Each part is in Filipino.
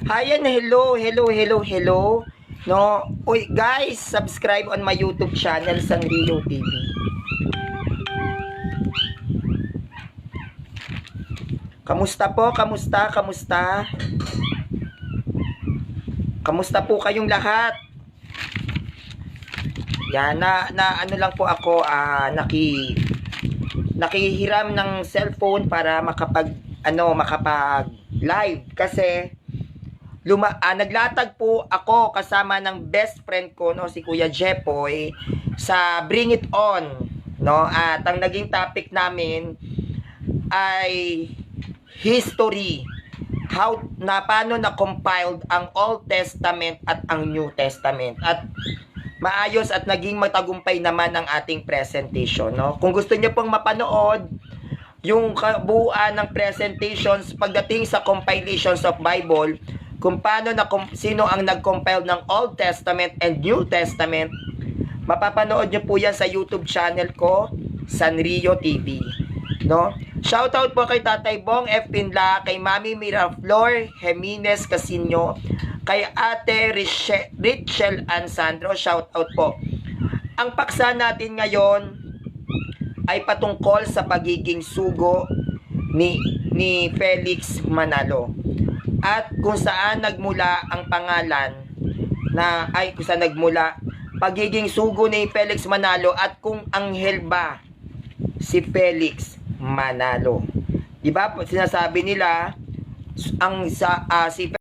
Hi and hello. No, uy guys, subscribe on my YouTube channel Sanrio TV. Kamusta po? Kamusta po kayong lahat? Yan na ano lang po ako nakihiram ng cellphone para makapag live kasi naglatag po ako kasama ng best friend ko, no, si Kuya Jepoy, sa Bring It On, no? At ang naging topic namin ay history. Paano na compiled ang Old Testament at ang New Testament. At maayos at naging matagumpay naman ang ating presentation, no? Kung gusto niyo pong mapanood yung kabuuan ng presentations pagdating sa compilations of Bible, kung paano sino ang nag-compile ng Old Testament and New Testament, mapapanood nyo po yan sa YouTube channel ko, Sanrio TV. No? Shoutout po kay Tatay Bong F. Pinla, kay Mami Miraflor Jimenez Casino, kay Ate Richel Ansandro, shoutout po. Ang paksa natin ngayon ay patungkol sa pagiging sugo ni Felix Manalo. At kung saan nagmula ang pangalan kung saan nagmula pagiging sugo ni Felix Manalo at kung anghel ba si Felix Manalo. Di ba? Sinasabi nila si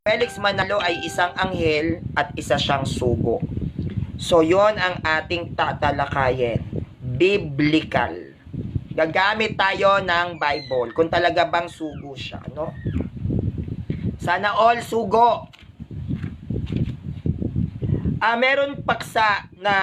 Felix Manalo ay isang anghel at isa siyang sugo. So yon ang ating tatalakayin. Biblical. Gagamit tayo ng Bible kung talaga bang sugo siya, no? Sana all sugo. Meron paksa na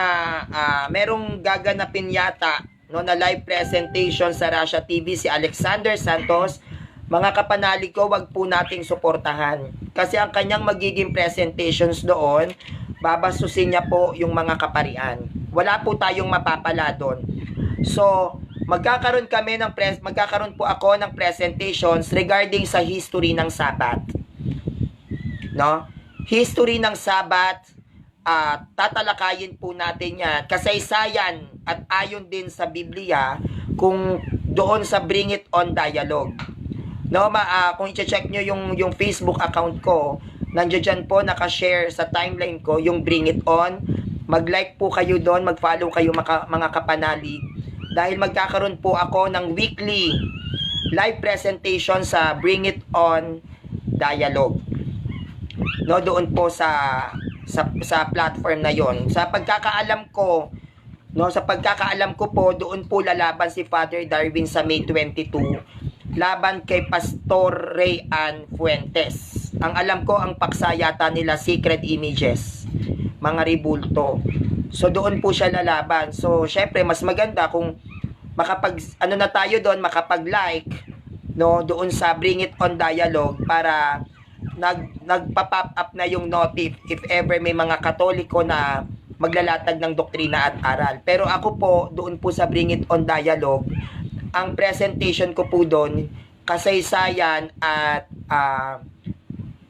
merong gaganapin yata, no, na live presentation sa Russia TV si Alexander Santos. Mga kapanalig ko, wag po nating suportahan. Kasi ang kanyang magiging presentations doon, babasusin niya po yung mga kaparian. Wala po tayong mapapala doon. So, magkakaroon po ako ng presentations regarding sa history ng Sabat. No? History ng Sabat, tatalakayin po natin yan. Kasaysayan at ayon din sa Biblia kung doon sa Bring It On Dialogue. No, kung i-check nyo yung Facebook account ko, nandiyan po nakashare sa timeline ko yung Bring It On. Mag-like po kayo doon, mag-follow kayo mga kapanalig. Dahil magkakaroon po ako ng weekly live presentation sa Bring It On Dialogue. No, doon po sa platform na yon. Sa pagkakaalam ko po, doon po lalaban si Father Darwin sa May 22 laban kay Pastor Ray Ann Fuentes. Ang alam ko, ang paksa yata nila Secret Images, mga ribulto. So doon po siya lalaban. So syempre mas maganda kung makapag-like, no, doon sa Bring It On Dialogue para nagpa-pop up na yung notif if ever may mga Katoliko na maglalatag ng doktrina at aral. Pero ako po, doon po sa Bring It On Dialogue, ang presentation ko po doon, kasaysayan at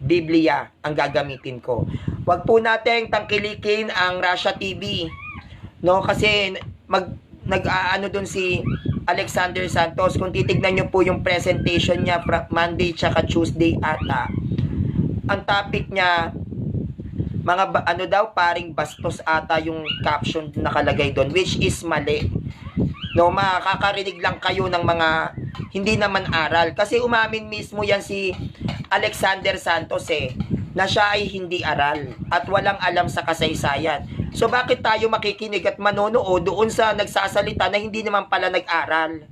Biblia ang gagamitin ko. Wag po nating tangkilikin ang Russia TV. No, kasi nag-aano doon si Alexander Santos. Kung titignan nyo po yung presentation niya Monday tsaka Tuesday ata, ang topic niya paring bastos ata yung caption nakalagay doon, which is mali. No, makakarinig lang kayo ng mga hindi naman aral. Kasi umamin mismo yan si Alexander Santos na siya ay hindi aral at walang alam sa kasaysayan. So bakit tayo makikinig at manonood doon sa nagsasalita na hindi naman pala nag-aral,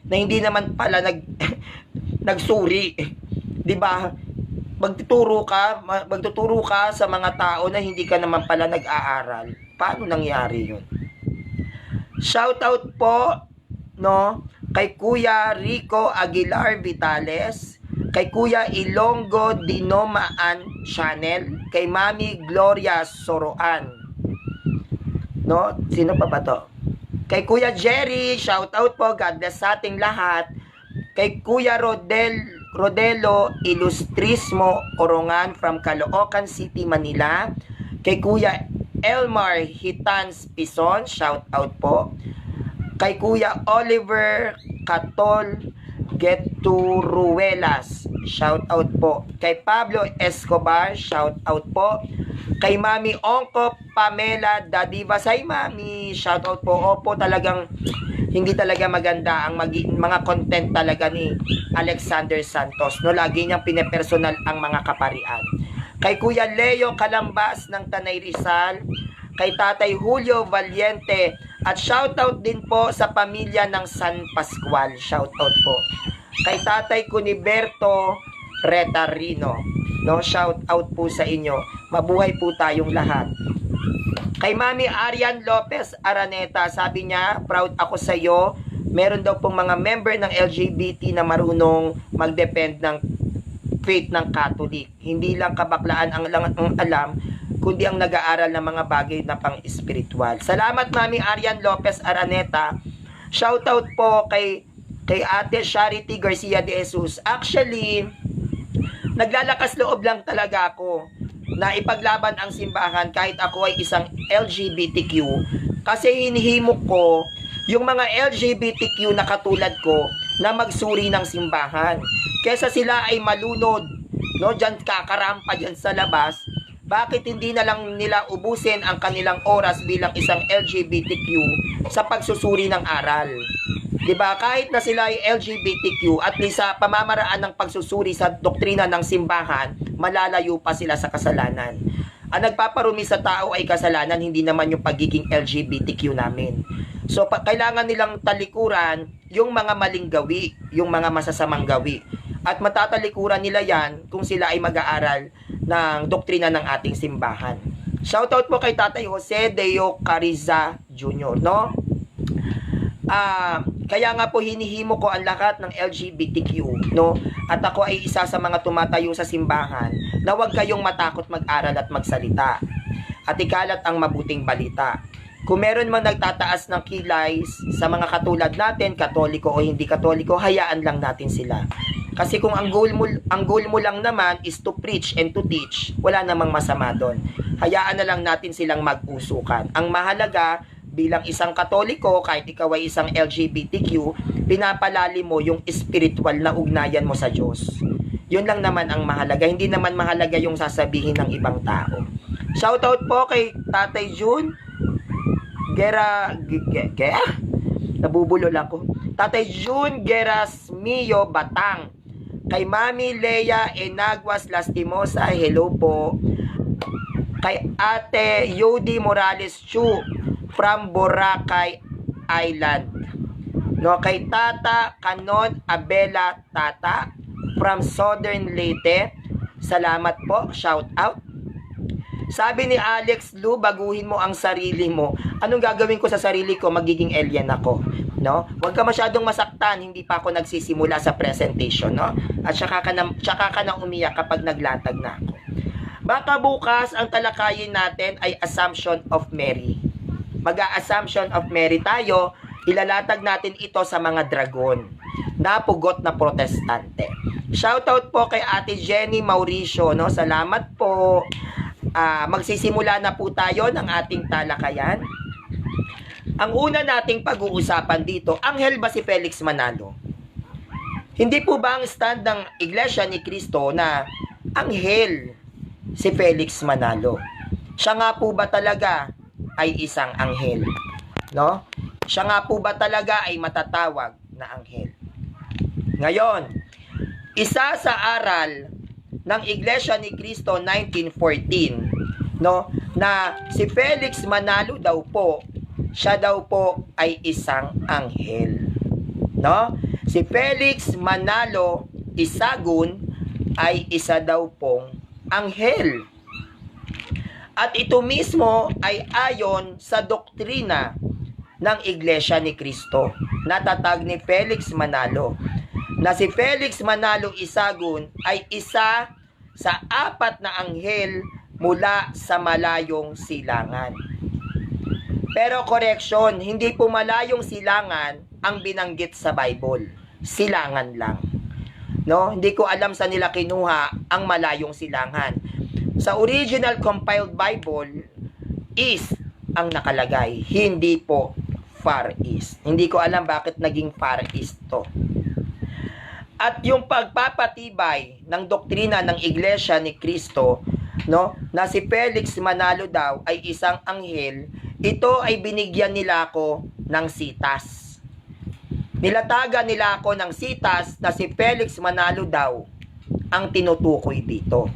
na hindi naman pala nagsuri, 'di ba? Magtuturo ka sa mga tao na hindi ka naman pala nag-aaral. Paano nangyari 'yun? Shoutout po, no, kay Kuya Rico Aguilar Vitales, kay Kuya Ilonggo Dinomaan Channel, kay Mami Gloria Soroan. No, sino pa ba to? Kay Kuya Jerry, shoutout po, God bless sa ating lahat. Kay Kuya Rodel Rodelo Ilustrismo Orongan from Caloocan City, Manila. Kay Kuya Elmar Hitans Pison, shout out po. Kay Kuya Oliver Catol Geturuelas, shout out po. Kay Pablo Escobar, shout out po. Kay Mami Ongko Pamela Dadiva, say Mami, shout out po. Opo, talagang hindi talaga maganda ang mga content talaga ni Alexander Santos, no? Lagi niyang pinepersonal ang mga kaparian. Kay Kuya Leo Calambas ng Tanay Rizal, kay Tatay Julio Valiente, at shoutout din po sa pamilya ng San Pascual, shoutout po. Kay Tatay Cuniberto Retarino, no, shoutout po sa inyo. Mabuhay po tayong lahat. Kay Mami Arian Lopez Araneta, sabi niya, proud ako sa iyo. Meron daw pong mga member ng LGBT na marunong mag-depend ng faith ng Catholic. Hindi lang kabaklaan ang alam, kundi ang nag-aaral ng mga bagay na pang-espiritual. Salamat, Mami Arian Lopez Araneta. Shoutout po kay Ate Charity Garcia de Jesus. Actually, naglalakas loob lang talaga ako na ipaglaban ang simbahan kahit ako ay isang LGBTQ, kasi hinihimok ko yung mga LGBTQ na katulad ko na magsuri ng simbahan. Kesa sila ay malunod, no, dyan kakarampa dyan sa labas, bakit hindi na lang nila ubusin ang kanilang oras bilang isang LGBTQ sa pagsusuri ng aral? Diba? Kahit na sila ay LGBTQ, at least sa pamamaraan ng pagsusuri sa doktrina ng simbahan, malalayo pa sila sa kasalanan. Ang nagpaparumi sa tao ay kasalanan, hindi naman yung pagiging LGBTQ namin. So, kailangan nilang talikuran yung mga maling gawi, yung mga masasamang gawi. At matatalikuran nila yan kung sila ay mag-aaral ng doktrina ng ating simbahan. Shoutout po kay Tatay Jose Deo Cariza Jr., no? Kaya nga po hinihimo ko ang lahat ng LGBTQ, no? At ako ay isa sa mga tumatayo sa simbahan na huwag kayong matakot mag-aral at magsalita at ikalat ang mabuting balita. Kung meron mang nagtataas ng kilay sa mga katulad natin, katoliko o hindi katoliko, hayaan lang natin sila. Kasi kung ang goal mo lang naman is to preach and to teach, wala namang masama doon. Hayaan na lang natin silang mag-usukan. Ang mahalaga, bilang isang katoliko, kahit ikaw ay isang LGBTQ, pinapalalim mo yung spiritual na ugnayan mo sa Diyos. Yun lang naman ang mahalaga. Hindi naman mahalaga yung sasabihin ng ibang tao. Shoutout po kay Tatay June nabubulol ako. Tatay June Gerasmio Batang. Kay Mami Leia Enaguas Lastimosa, hello po. Kay Ate Yodi Morales Chu from Boracay Island, no? Kay Tata Canon Abela Tata from Southern Leyte, salamat po, shout out. Sabi ni Alex Lu, baguhin mo ang sarili mo. Anong gagawin ko sa sarili ko? Magiging alien ako, no? Huwag ka masyadong masaktan, hindi pa ako nagsisimula sa presentation, no? At saka ka na umiyak kapag naglatag na ako. Baka bukas ang talakayin natin ay Assumption of Mary. Mag-a-Assumption of Mary tayo, ilalatag natin ito sa mga dragon na pugot na protestante. Shoutout po kay Ate Jenny Mauricio, no? Salamat po. Magsisimula na po tayo ng ating talakayan. Ang una nating pag-uusapan dito, anghel ba si Felix Manalo? Hindi po ba ang stand ng Iglesia ni Cristo na anghel si Felix Manalo? Siya nga po ba talaga ay isang anghel? No? Siya nga po ba talaga ay matatawag na anghel? Ngayon, isa sa aral ng Iglesia ni Cristo 1914, no, na si Felix Manalo daw po, siya daw po ay isang anghel, no? Si Felix Manalo Isagun ay isa daw pong anghel. At ito mismo ay ayon sa doktrina ng Iglesia ni Cristo, natatag ni Felix Manalo, na si Felix Manalo Isagun ay isa sa 4 na anghel mula sa malayong silangan. Pero correction, hindi po malayong silangan ang binanggit sa Bible. Silangan lang. No? Hindi ko alam sa nila kinuha ang malayong silangan. Sa original compiled Bible, east ang nakalagay, hindi po far east. Hindi ko alam bakit naging far east to. At yung pagpapatibay ng doktrina ng Iglesia ni Cristo, no, na si Felix Manalo daw ay isang anghel, ito ay binigyan nila ako ng sitas. Nilatagan nila ako ng sitas na si Felix Manalo daw ang tinutukoy dito.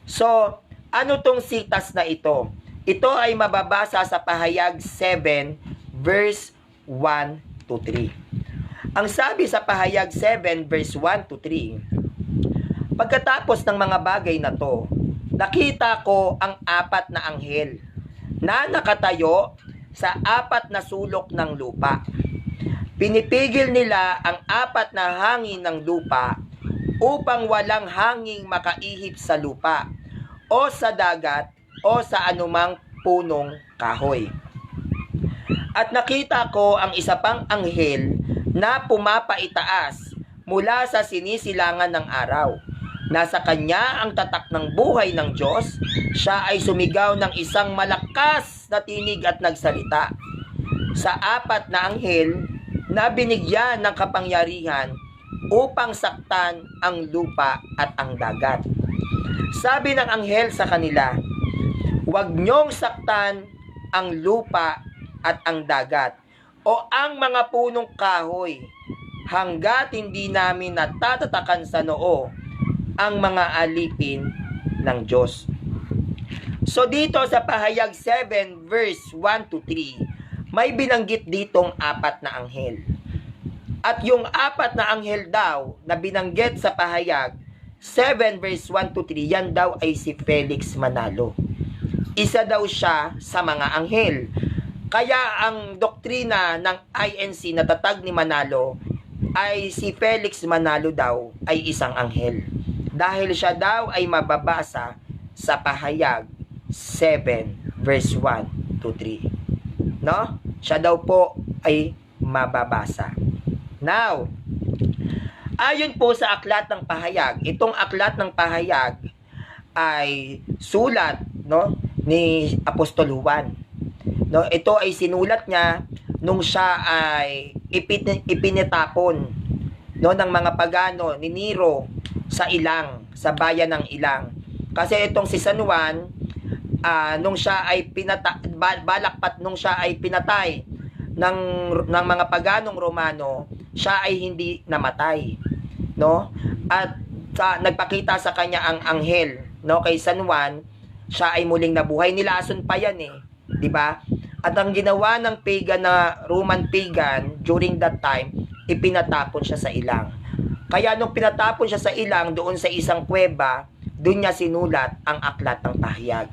So, ano tong sitas na ito? Ito ay mababasa sa Pahayag 7 verse 1 to 3. Ang sabi sa Pahayag 7 verse 1 to 3, pagkatapos ng mga bagay na to, nakita ko ang apat na anghel na nakatayo sa apat na sulok ng lupa. Pinipigil nila ang apat na hangin ng lupa upang walang hanging makaihip sa lupa o sa dagat o sa anumang punong kahoy. At nakita ko ang isa pang anghel na pumapaitaas mula sa sinisilangan ng araw. Nasa kanya ang tatak ng buhay ng Diyos. Siya ay sumigaw ng isang malakas na tinig at nagsalita. Sa apat na anghel na binigyan ng kapangyarihan upang saktan ang lupa at ang dagat. Sabi ng anghel sa kanila, huwag niyong saktan ang lupa at ang dagat o ang mga punong kahoy hanggat hindi namin natatatakan sa noo ang mga alipin ng Diyos. So dito sa Pahayag 7 verse 1 to 3, may binanggit ditong apat na anghel. At yung apat na anghel daw na binanggit sa Pahayag 7 verse 1 to 3, yan daw ay si Felix Manalo. Isa daw siya sa mga anghel. Kaya ang doktrina ng INC na tatag ni Manalo ay si Felix Manalo daw ay isang anghel. Dahil siya daw ay mababasa sa Pahayag 7 verse 1 to 3. No? Siya daw po ay mababasa. Now, ayon po sa aklat ng Pahayag, itong aklat ng Pahayag ay sulat, no, ni Apostol Juan. No, ito ay sinulat niya nung siya ay ipinitapon, no, ng mga pagano ni Nero sa Ilang, sa bayan ng Ilang. Kasi itong si San Juan, nung siya ay balakpat nung siya ay pinatay ng mga paganong Romano, siya ay hindi namatay, no? At nagpakita sa kanya ang anghel, no, kay San Juan, siya ay muling nabuhay. Nilason pa yan eh, di ba? At ang ginawa ng pagan na Roman pagan during that time, ipinatapon siya sa Ilang. Kaya nung pinatapon siya sa Ilang, doon sa isang kuweba, doon niya sinulat ang aklat ng Pahayag.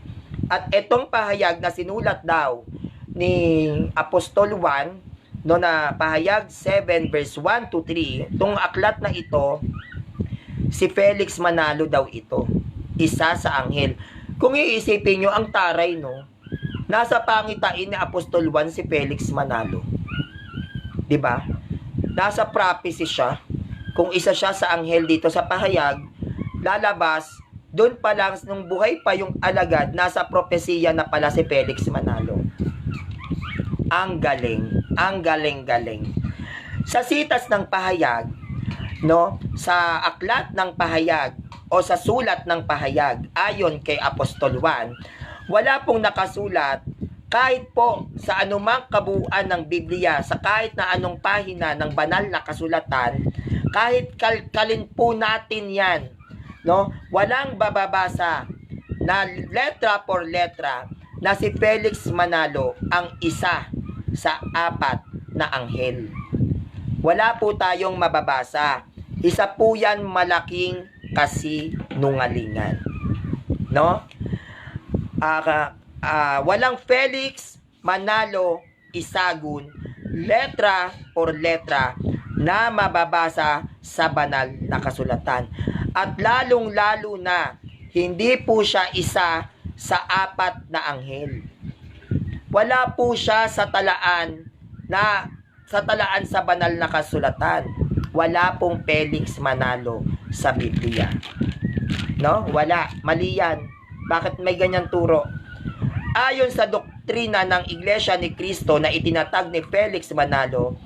At itong Pahayag na sinulat daw ni Apostol Juan, no, na Pahayag 7 verse 1 to 3, itong aklat na ito, si Felix Manalo daw ito, isa sa anghel. Kung iisipin nyo, ang taray, no, nasa pangitain ni Apostol Juan si Felix Manalo. Diba? Nasa prophecy siya. Kung isa siya sa anghel dito sa Pahayag, lalabas, doon pa lang, nung buhay pa yung alagad, nasa propesiya na pala si Felix Manalo. Ang galing. Ang galing-galing. Sa sitas ng Pahayag, no, sa aklat ng Pahayag, o sa sulat ng Pahayag, ayon kay Apostol Juan, wala pong nakasulat kahit po sa anumang kabuuan ng Biblia, sa kahit na anong pahina ng banal na kasulatan, kahit kalkalin po natin yan, no, walang bababasa na letra por letra na si Felix Manalo ang isa sa apat na anghel. Wala po tayong mababasa. Isa po yan malaking kasinungalingan. No? Walang Felix Manalo Isagun, letra por letra, na mababasa sa banal na kasulatan. At lalong-lalo na, hindi po siya isa sa apat na anghel. Wala po siya sa talaan sa banal na kasulatan. Wala pong Felix Manalo sa Biblia. No? Wala. Mali yan. Bakit may ganyan turo? Ayon sa doktrina ng Iglesia ni Cristo na itinatag ni Felix Manalo,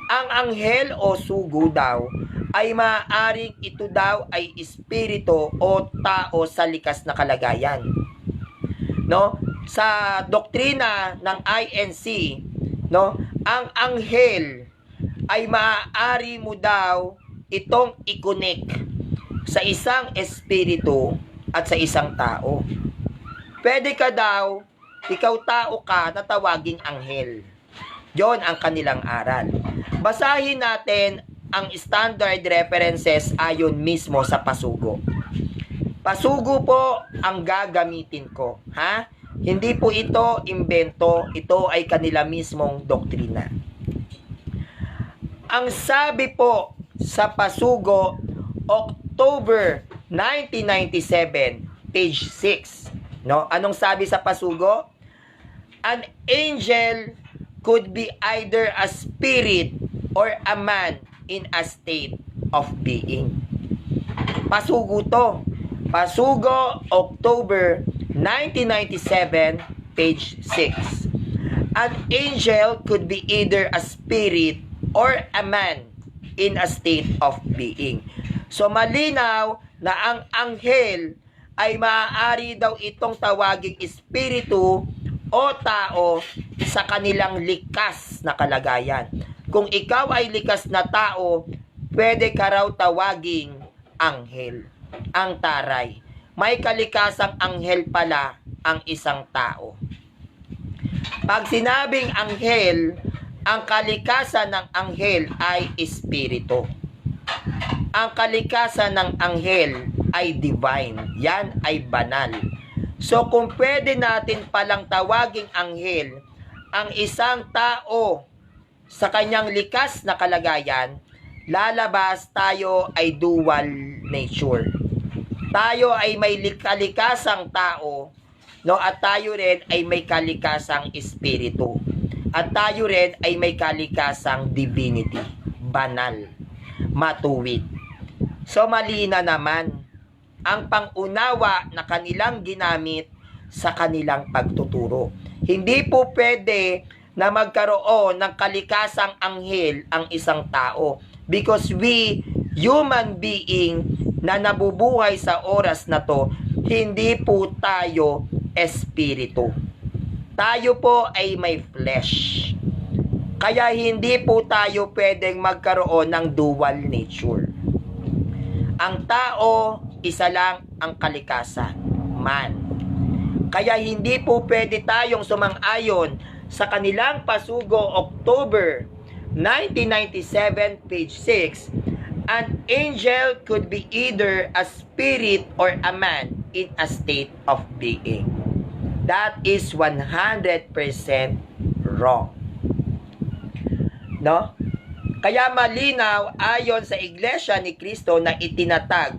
ang anghel o sugo daw ay maaaring ito daw ay espiritu o tao sa likas na kalagayan. No? Sa doktrina ng INC, no, ang anghel ay maaari mo daw itong i-connect sa isang espiritu at sa isang tao. Pwede ka daw, ikaw tao ka na tawaging anghel. Yon ang kanilang aral. Basahin natin ang standard references ayon mismo sa pasugo. Pasugo po ang gagamitin ko, ha? Hindi po ito imbento, ito ay kanila mismong doktrina. Ang sabi po sa pasugo, October 1997, page 6. No? Anong sabi sa pasugo? An angel could be either a spirit or a man in a state of being. Pasugo to. Pasugo, October 1997, page 6. An angel could be either a spirit or a man in a state of being. So malinaw na ang anghel ay maaari daw itong tawaging espiritu o tao sa kanilang likas na kalagayan. Kung ikaw ay likas na tao, pwede ka raw tawaging anghel. Ang taray. May kalikasang anghel pala ang isang tao. Pag sinabing anghel, ang kalikasan ng anghel ay espiritu. Ang kalikasan ng anghel ay divine. Yan ay banal. So kung pwede natin palang tawaging anghel ang isang tao sa kanyang likas na kalagayan, lalabas tayo ay dual nature. Tayo ay may kalikasang tao, no, at tayo rin ay may kalikasang espiritu. At tayo rin ay may kalikasang divinity, banal, matuwid. So malina naman ang pangunawa na kanilang ginamit sa kanilang pagtuturo. Hindi po pwede na magkaroon ng kalikasang anghel ang isang tao, because we, human being na nabubuhay sa oras na to, hindi po tayo espiritu. Tayo po ay may flesh. Kaya hindi po tayo pwedeng magkaroon ng dual nature. Ang tao, isa lang ang kalikasan, man. Kaya hindi po pwede tayong sumang-ayon sa kanilang pasugo October 1997, page 6, an angel could be either a spirit or a man in a state of being. That is 100% wrong. No? Kaya malinaw ayon sa Iglesia ni Cristo na itinatag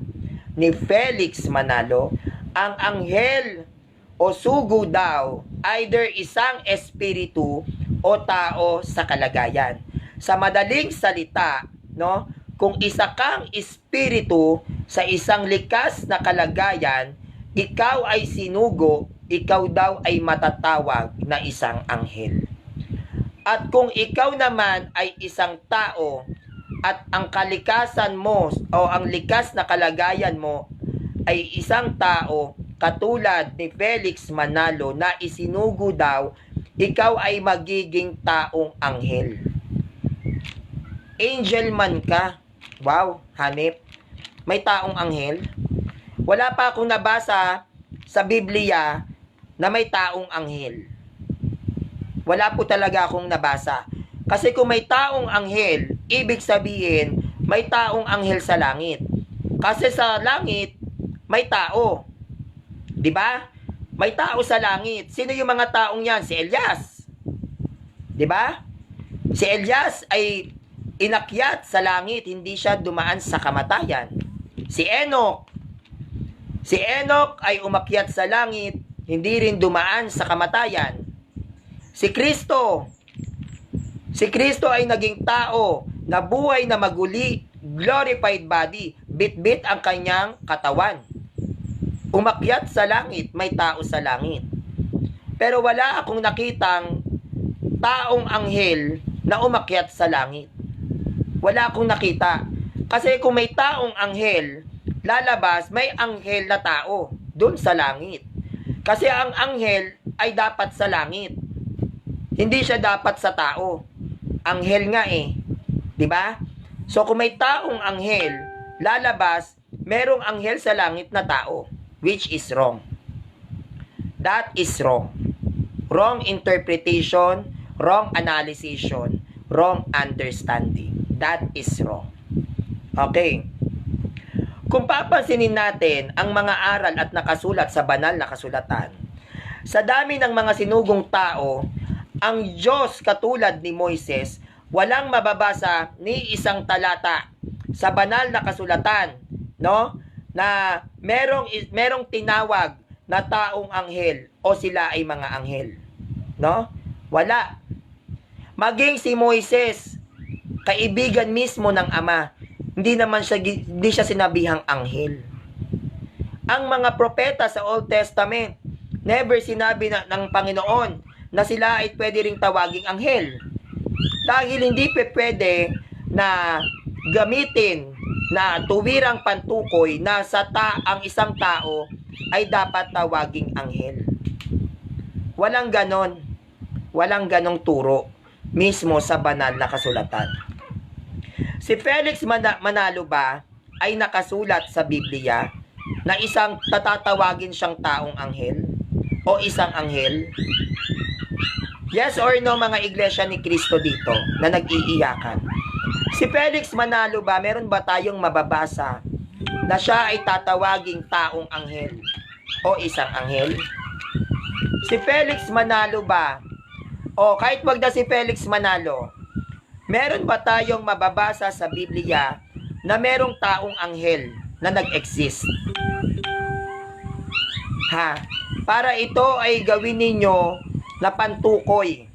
ni Felix Manalo, ang anghel o sugo daw either isang espiritu o tao sa kalagayan. Sa madaling salita, no? Kung isa kang espiritu sa isang likas na kalagayan, ikaw ay sinugo, ikaw daw ay matatawag na isang anghel. At kung ikaw naman ay isang tao at ang kalikasan mo o ang likas na kalagayan mo ay isang tao katulad ni Felix Manalo na isinugo daw, ikaw ay magiging taong anghel. Angel man ka. Wow, hanip. May taong anghel? Wala pa akong nabasa sa Biblia na may taong anghel. Wala po talaga akong nabasa. Kasi kung may taong anghel, ibig sabihin, may taong anghel sa langit. Kasi sa langit, may tao. 'Di ba? May tao sa langit. Sino yung mga taong yan? Si Elias. 'Di ba? Si Elias ay inakyat sa langit, hindi siya dumaan sa kamatayan. Si Enoch ay umakyat sa langit, hindi rin dumaan sa kamatayan. Si Kristo ay naging tao na buhay na maguli, glorified body, bit-bit ang kanyang katawan. Umakyat sa langit, may tao sa langit. Pero wala akong nakitang taong anghel na umakyat sa langit. Wala akong nakita. Kasi kung may taong anghel, lalabas, may anghel na tao doon sa langit. Kasi ang anghel ay dapat sa langit. Hindi siya dapat sa tao. Anghel nga eh. 'Di ba? So kung may taong anghel, lalabas, merong anghel sa langit na tao, which is wrong. That is wrong. Wrong interpretation, wrong analysis, wrong understanding. That is wrong. Okay. Kung papansinin natin ang mga aral at nakasulat sa banal na kasulatan, sa dami ng mga sinugong tao, ang Diyos katulad ni Moises, walang mababasa ni isang talata sa banal na kasulatan, no? Na merong tinawag na taong anghel o sila ay mga anghel, no? Wala. Maging si Moises, kaibigan mismo ng Ama, hindi siya sinabihang anghel. Ang mga propeta sa Old Testament, never sinabi ng Panginoon na sila ay pwede ring tawaging anghel. Dahil hindi pwede na gamitin na tuwirang pantukoy na ang isang tao ay dapat tawaging anghel. Walang ganon. Walang ganong turo mismo sa banal na kasulatan. Si Felix Manalo ba ay nakasulat sa Biblia na isang tatatawagin siyang taong anghel o isang anghel? Yes or no mga iglesia ni Cristo dito na nag-iiyakan? Si Felix Manalo ba, meron ba tayong mababasa na siya ay tatawaging taong anghel o isang anghel? Si Felix Manalo ba, o kahit wag na si Felix Manalo, meron ba tayong mababasa sa Biblia na merong taong anghel na nag-exist? Para ito ay gawin ninyo na pantukoy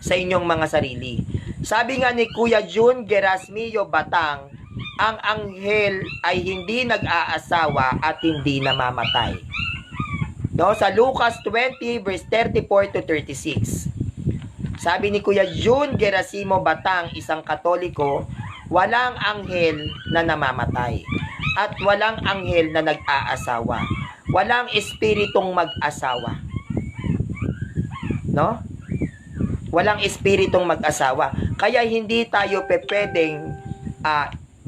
sa inyong mga sarili. Sabi nga ni Kuya Jun Gerasmio Batang, ang anghel ay hindi nag-aasawa at hindi namamatay. No, sa Lucas 20 verse 34 to 36. Sabi ni Kuya Jun Gerasimo Batang, isang Katoliko, walang anghel na namamatay at walang anghel na nag-aasawa. Walang espiritong mag-asawa. No? Walang espiritong mag-asawa. Kaya hindi tayo pwedeng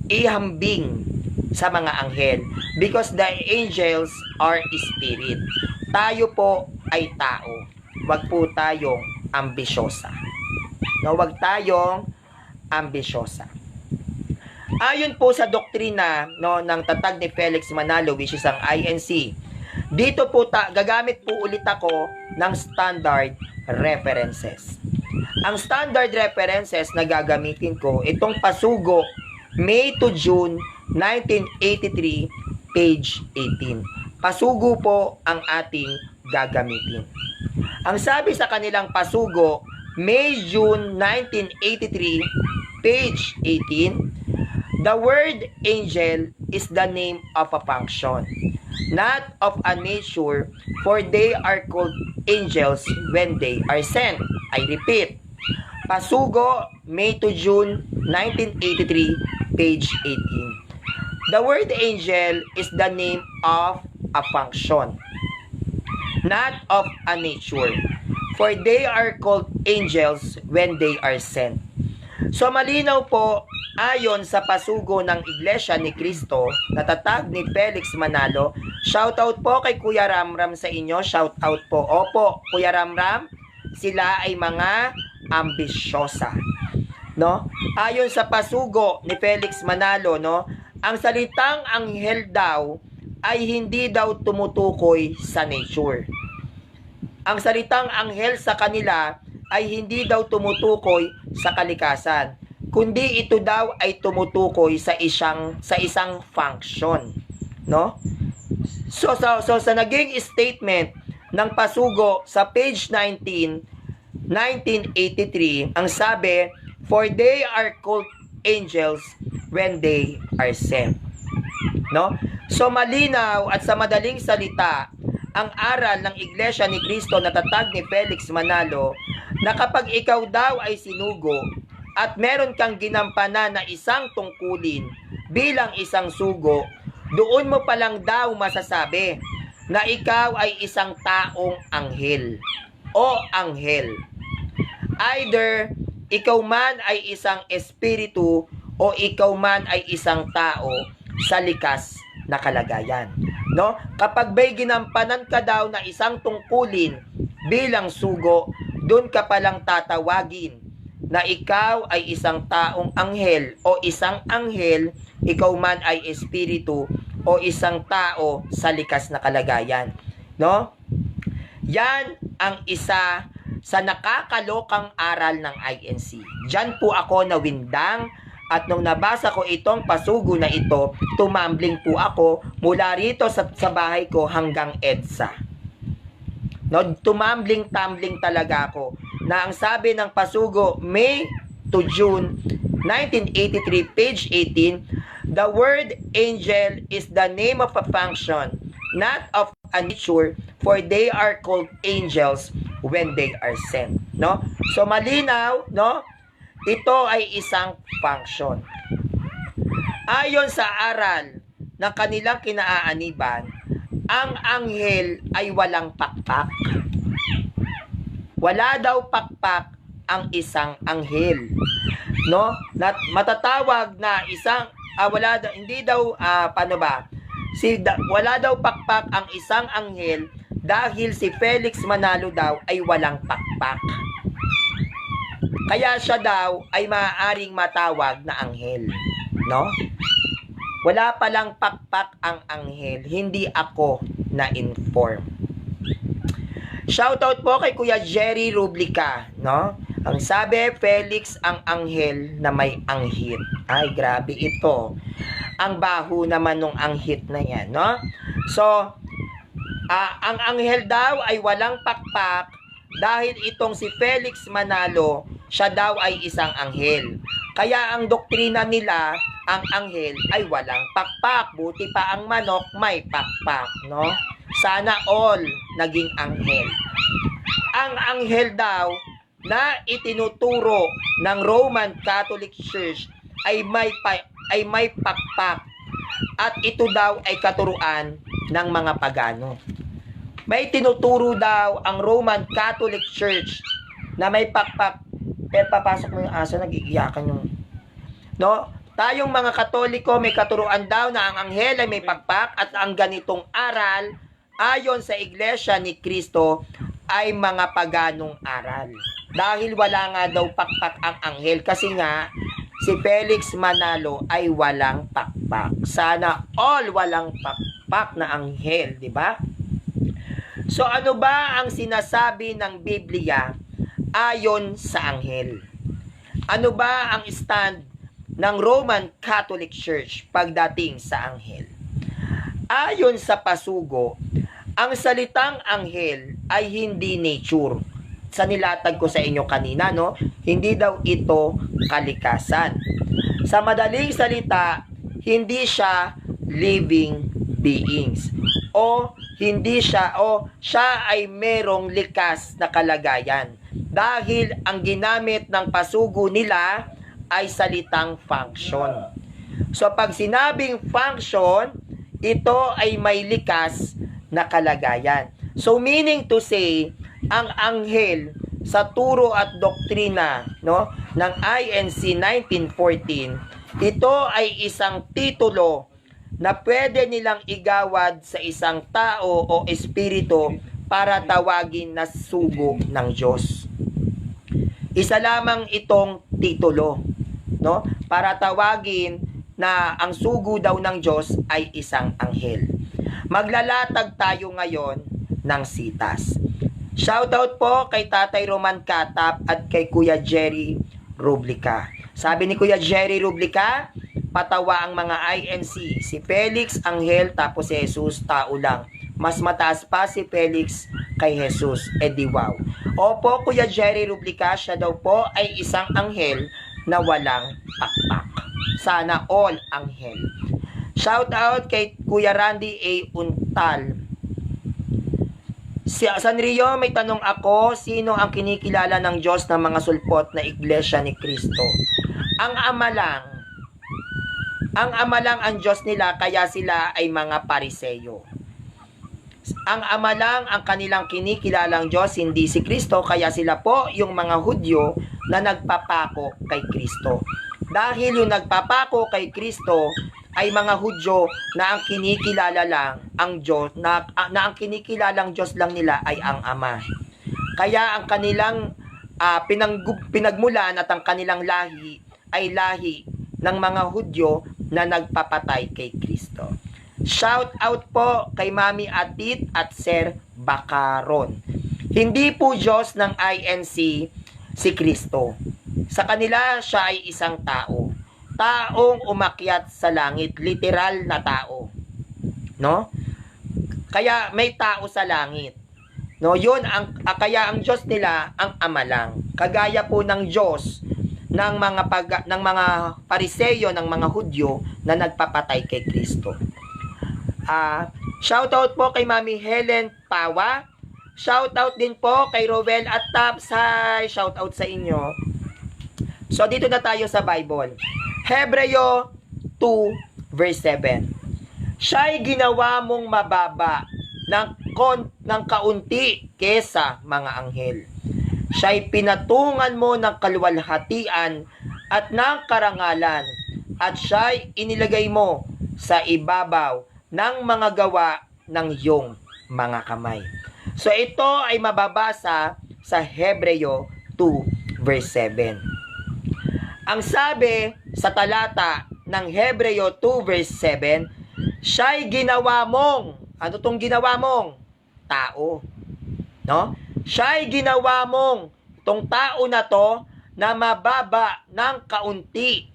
ihambing sa mga anghel because the angels are spirit. Tayo po ay tao. Wag po tayong ambisyosa. No, wag tayong ambisyosa. Ayon po sa doktrina ng tatag ni Felix Manalo, which is ang INC, dito po gagamit po ulit ako ng standard references. Ang standard references na gagamitin ko, itong Pasugo, May to June 1983, page 18. Pasugo po ang ating gagamitin. Ang sabi sa kanilang Pasugo, May-June 1983, page 18, the word angel is the name of a function, not of a nature, for they are called angels when they are sent. I repeat, Pasugo, May to June 1983, page 18. The word angel is the name of a function, not of a nature, for they are called angels when they are sent. So malinaw po, ayon sa Pasugo ng Iglesia ni Cristo, natatag ni Felix Manalo. Shoutout po kay Kuya Ramram sa inyo. Shoutout po. Opo, Kuya Ramram, sila ay mga ambisyosa. No? Ayon sa Pasugo ni Felix Manalo, no, ang salitang anghel daw ay hindi daw tumutukoy sa nature. Ang salitang anghel sa kanila ay hindi daw tumutukoy sa kalikasan, kundi ito daw ay tumutukoy sa isang function, no? So sa naging statement ng Pasugo sa page 19, 1983, ang sabi, for they are called angels when they are sent. No? So malinaw at sa madaling salita, ang aral ng Iglesia ni Cristo na tatag ni Felix Manalo na kapag ikaw daw ay sinugo at meron kang ginampanan na isang tungkulin bilang isang sugo, doon mo palang daw masasabi na ikaw ay isang taong anghel o anghel. Either ikaw man ay isang espiritu o ikaw man ay isang tao sa likas na kalagayan. No? Kapag may ginampanan ka daw na isang tungkulin bilang sugo, doon ka palang tatawagin na ikaw ay isang taong anghel o isang anghel, ikaw man ay espiritu o isang tao sa likas na kalagayan. No? Yan ang isa sa nakakalokang aral ng INC. Diyan po ako nawindang. At nung nabasa ko itong pasugo na ito, tumambling po ako mula rito sa bahay ko hanggang EDSA. No, tumambling-tambling talaga ako na ang sabi ng pasugo, May to June 1983, page 18, the word angel is the name of a function, not of a nature, for they are called angels when they are sent. No? So malinaw, no? Ito ay isang function. Ayon sa aral ng kanilang kinaaaniban, ang anghel ay walang pakpak. Wala daw pakpak ang isang anghel. No? Matatawag na isang wala daw pakpak ang isang anghel dahil si Felix Manalo daw ay walang pakpak. Kaya siya daw ay maaaring matawag na anghel. No? Wala palang pakpak ang anghel. Hindi ako na-inform. Shoutout po kay Kuya Jerry Rublica. No? Ang sabi, Felix ang anghel na may anghit. Ay, grabe ito. Ang baho naman nung anghit na yan. No? So, ang anghel daw ay walang pakpak dahil itong si Felix Manalo, siya daw ay isang anghel. Kaya ang doktrina nila, ang anghel ay walang pakpak. Buti pa ang manok may pakpak, no? Sana all naging anghel. Ang anghel daw na itinuturo ng Roman Catholic Church ay may pakpak. At ito daw ay katuruan ng mga pagano. May tinuturo daw ang Roman Catholic Church na may pakpak. Pero papasok mo yung aso, nag-iiyakan yung... No? Tayong mga Katoliko, may katuruan daw na ang anghel ay may pakpak at ang ganitong aral, ayon sa Iglesia ni Cristo, ay mga paganong aral. Dahil wala nga daw pakpak ang anghel. Kasi nga, si Felix Manalo ay walang pakpak. Sana all walang pakpak na anghel, di ba? So ano ba ang sinasabi ng Biblia ayon sa anghel? Ano ba ang stand ng Roman Catholic Church pagdating sa anghel? Ayon sa pasugo, ang salitang anghel ay hindi nature. Sa nilatag ko sa inyo kanina, no? Hindi daw ito kalikasan. Sa madaling salita, hindi siya living beings. Siya ay merong likas na kalagayan. Dahil ang ginamit ng pasugo nila ay salitang function. So pag sinabing function, ito ay may likas na kalagayan. So meaning to say, ang anghel sa turo at doktrina, no, ng INC 1914, ito ay isang titulo na pwede nilang igawad sa isang tao o espiritu para tawagin na sugo ng Diyos. Isa lamang itong titulo, no? Para tawagin na ang sugo daw ng Diyos ay isang anghel. Maglalatag tayo ngayon ng sitas. Shoutout po kay Tatay Roman Katap at kay Kuya Jerry Rublica. Sabi ni Kuya Jerry Rublica, patawa ang mga INC. Si Felix, anghel, tapos si Jesus, tao lang. Mas mataas pa si Felix kay Jesus. Di wow. Opo, Kuya Jerry Rublica, siya daw po ay isang anghel na walang pakpak. sana all anghel. Shout out kay Kuya Randy A. Untal. Sanrio, may tanong ako, sino ang kinikilala ng Diyos ng mga sulpot na iglesia ni Kristo? Ang ama lang. Ang ama lang ang Diyos nila, kaya sila ay mga Pariseyo. Ang ama lang ang kanilang kinikilalang Diyos, hindi si Kristo, kaya sila po yung mga Hudyo na nagpapako kay Kristo. Dahil yung nagpapako kay Kristo ay mga Hudyo na ang kinikilala lang ang Diyos, na ang kinikilalang Diyos lang nila ay ang Ama. Kaya ang kanilang pinagmulan at ang kanilang lahi ay lahi ng mga Hudyo na nagpapatay kay Kristo. Shout out po kay Mami Atit at Sir Bakaron. Hindi po Diyos ng INC si Kristo. Sa kanila, siya ay isang tao. Taong umakyat sa langit, literal na tao. No? Kaya may tao sa langit. No, 'yun ang kaya ang Diyos nila ang Ama lang. Kagaya po ng Diyos ng mga Pariseyo, ng mga Hudyo na nagpapatay kay Kristo. Shout out po kay Mami Helen Pawa. Shout out din po kay Rovel at Taps. Hi, shout out sa inyo. So dito na tayo sa Bible. Hebreo 2 verse 7. Siya'y ginawa mong mababa ng kaunti kesa mga anghel. Siya'y pinatungan mo ng kaluwalhatian at ng karangalan, at siya'y inilagay mo sa ibabaw ng mga gawa ng iyong mga kamay. So ito ay mababasa sa Hebreo 2 verse 7. Ang sabi sa talata ng Hebreo 2 verse 7, siya'y ginawa mong, ano tong ginawa mong? Tao. No? Siya'y ginawa mong, itong tao na to, na mababa ng kaunti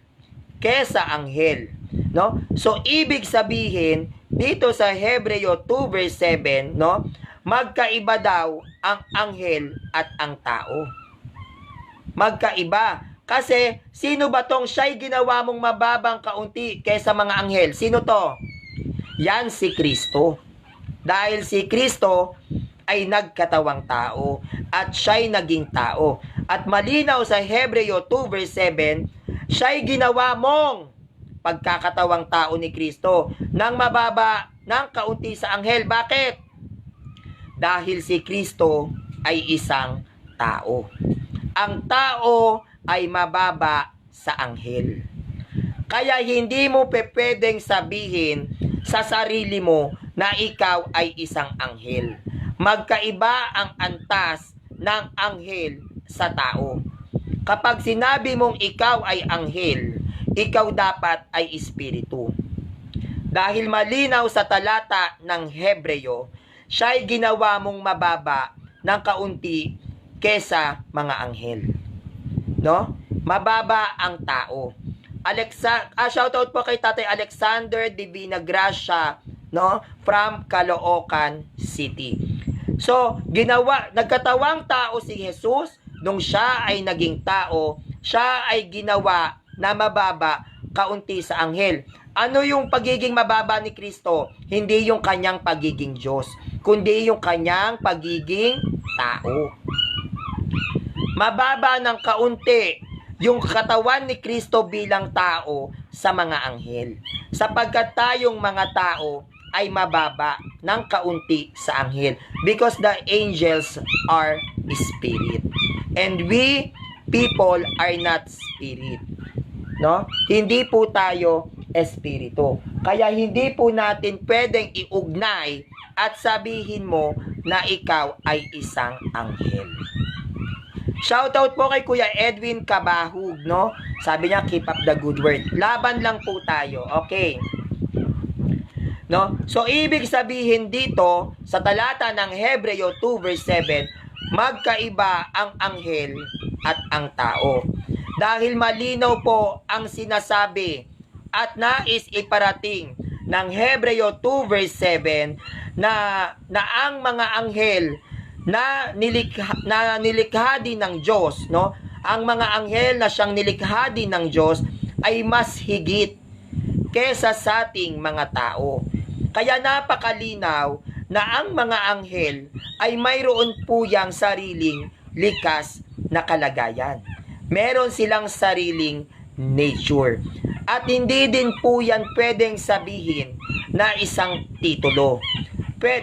kesa anghel. No? So, ibig sabihin, dito sa Hebreo 2 verse 7, no, magkaiba daw ang anghel at ang tao. Magkaiba. Kasi, sino ba tong siya'y ginawa mong mababang kaunti kaysa mga anghel? Sino to? Yan si Kristo. Dahil si Kristo ay nagkatawang tao at siya'y naging tao. At malinaw sa Hebreo 2 verse 7, siya'y ginawa mong pagkakatawang tao ni Kristo nang mababa ng kaunti sa anghel. Bakit? Dahil si Kristo ay isang tao. Ang tao ay mababa sa anghel. Kaya hindi mo pwedeng sabihin sa sarili mo na ikaw ay isang anghel. Magkaiba ang antas ng anghel sa tao. Kapag sinabi mong ikaw ay anghel, ikaw dapat ay espiritu. Dahil malinaw sa talata ng Hebreo, siya'y ginawa mong mababa ng kaunti kesa mga anghel. No? Mababa ang tao. Shoutout po kay Tatay Alexander Divina Gracia, no, from Caloocan City. So, nagkatawang tao si Jesus nung siya ay naging tao, siya ay ginawa na mababa kaunti sa anghel. Ano yung pagiging mababa ni Kristo? Hindi yung kanyang pagiging Diyos, kundi yung kanyang pagiging tao. Mababa ng kaunti yung katawan ni Kristo bilang tao sa mga anghel. Sapagkat tayong mga tao ay mababa ng kaunti sa anghel. Because the angels are spirit. And we people are not spirit. No? Hindi po tayo espiritu. Kaya hindi po natin pwedeng iugnay at sabihin mo na ikaw ay isang anghel. Shoutout po kay Kuya Edwin Kabahug, no? Sabi niya, keep up the good work. Laban lang po tayo, okay? No? So, ibig sabihin dito, sa talata ng Hebreo 2 verse 7, magkaiba ang anghel at ang tao. Dahil malinaw po ang sinasabi at nais iparating ng Hebreo 2 verse 7 na ang mga anghel na nilikha din ng Diyos, no? Ang mga anghel na siyang nilikha din ng Diyos ay mas higit kesa sa ating mga tao. Kaya napakalinaw na ang mga anghel ay mayroon po yang sariling likas na kalagayan. Meron silang sariling nature. At hindi din po yan pwedeng sabihin na isang titulo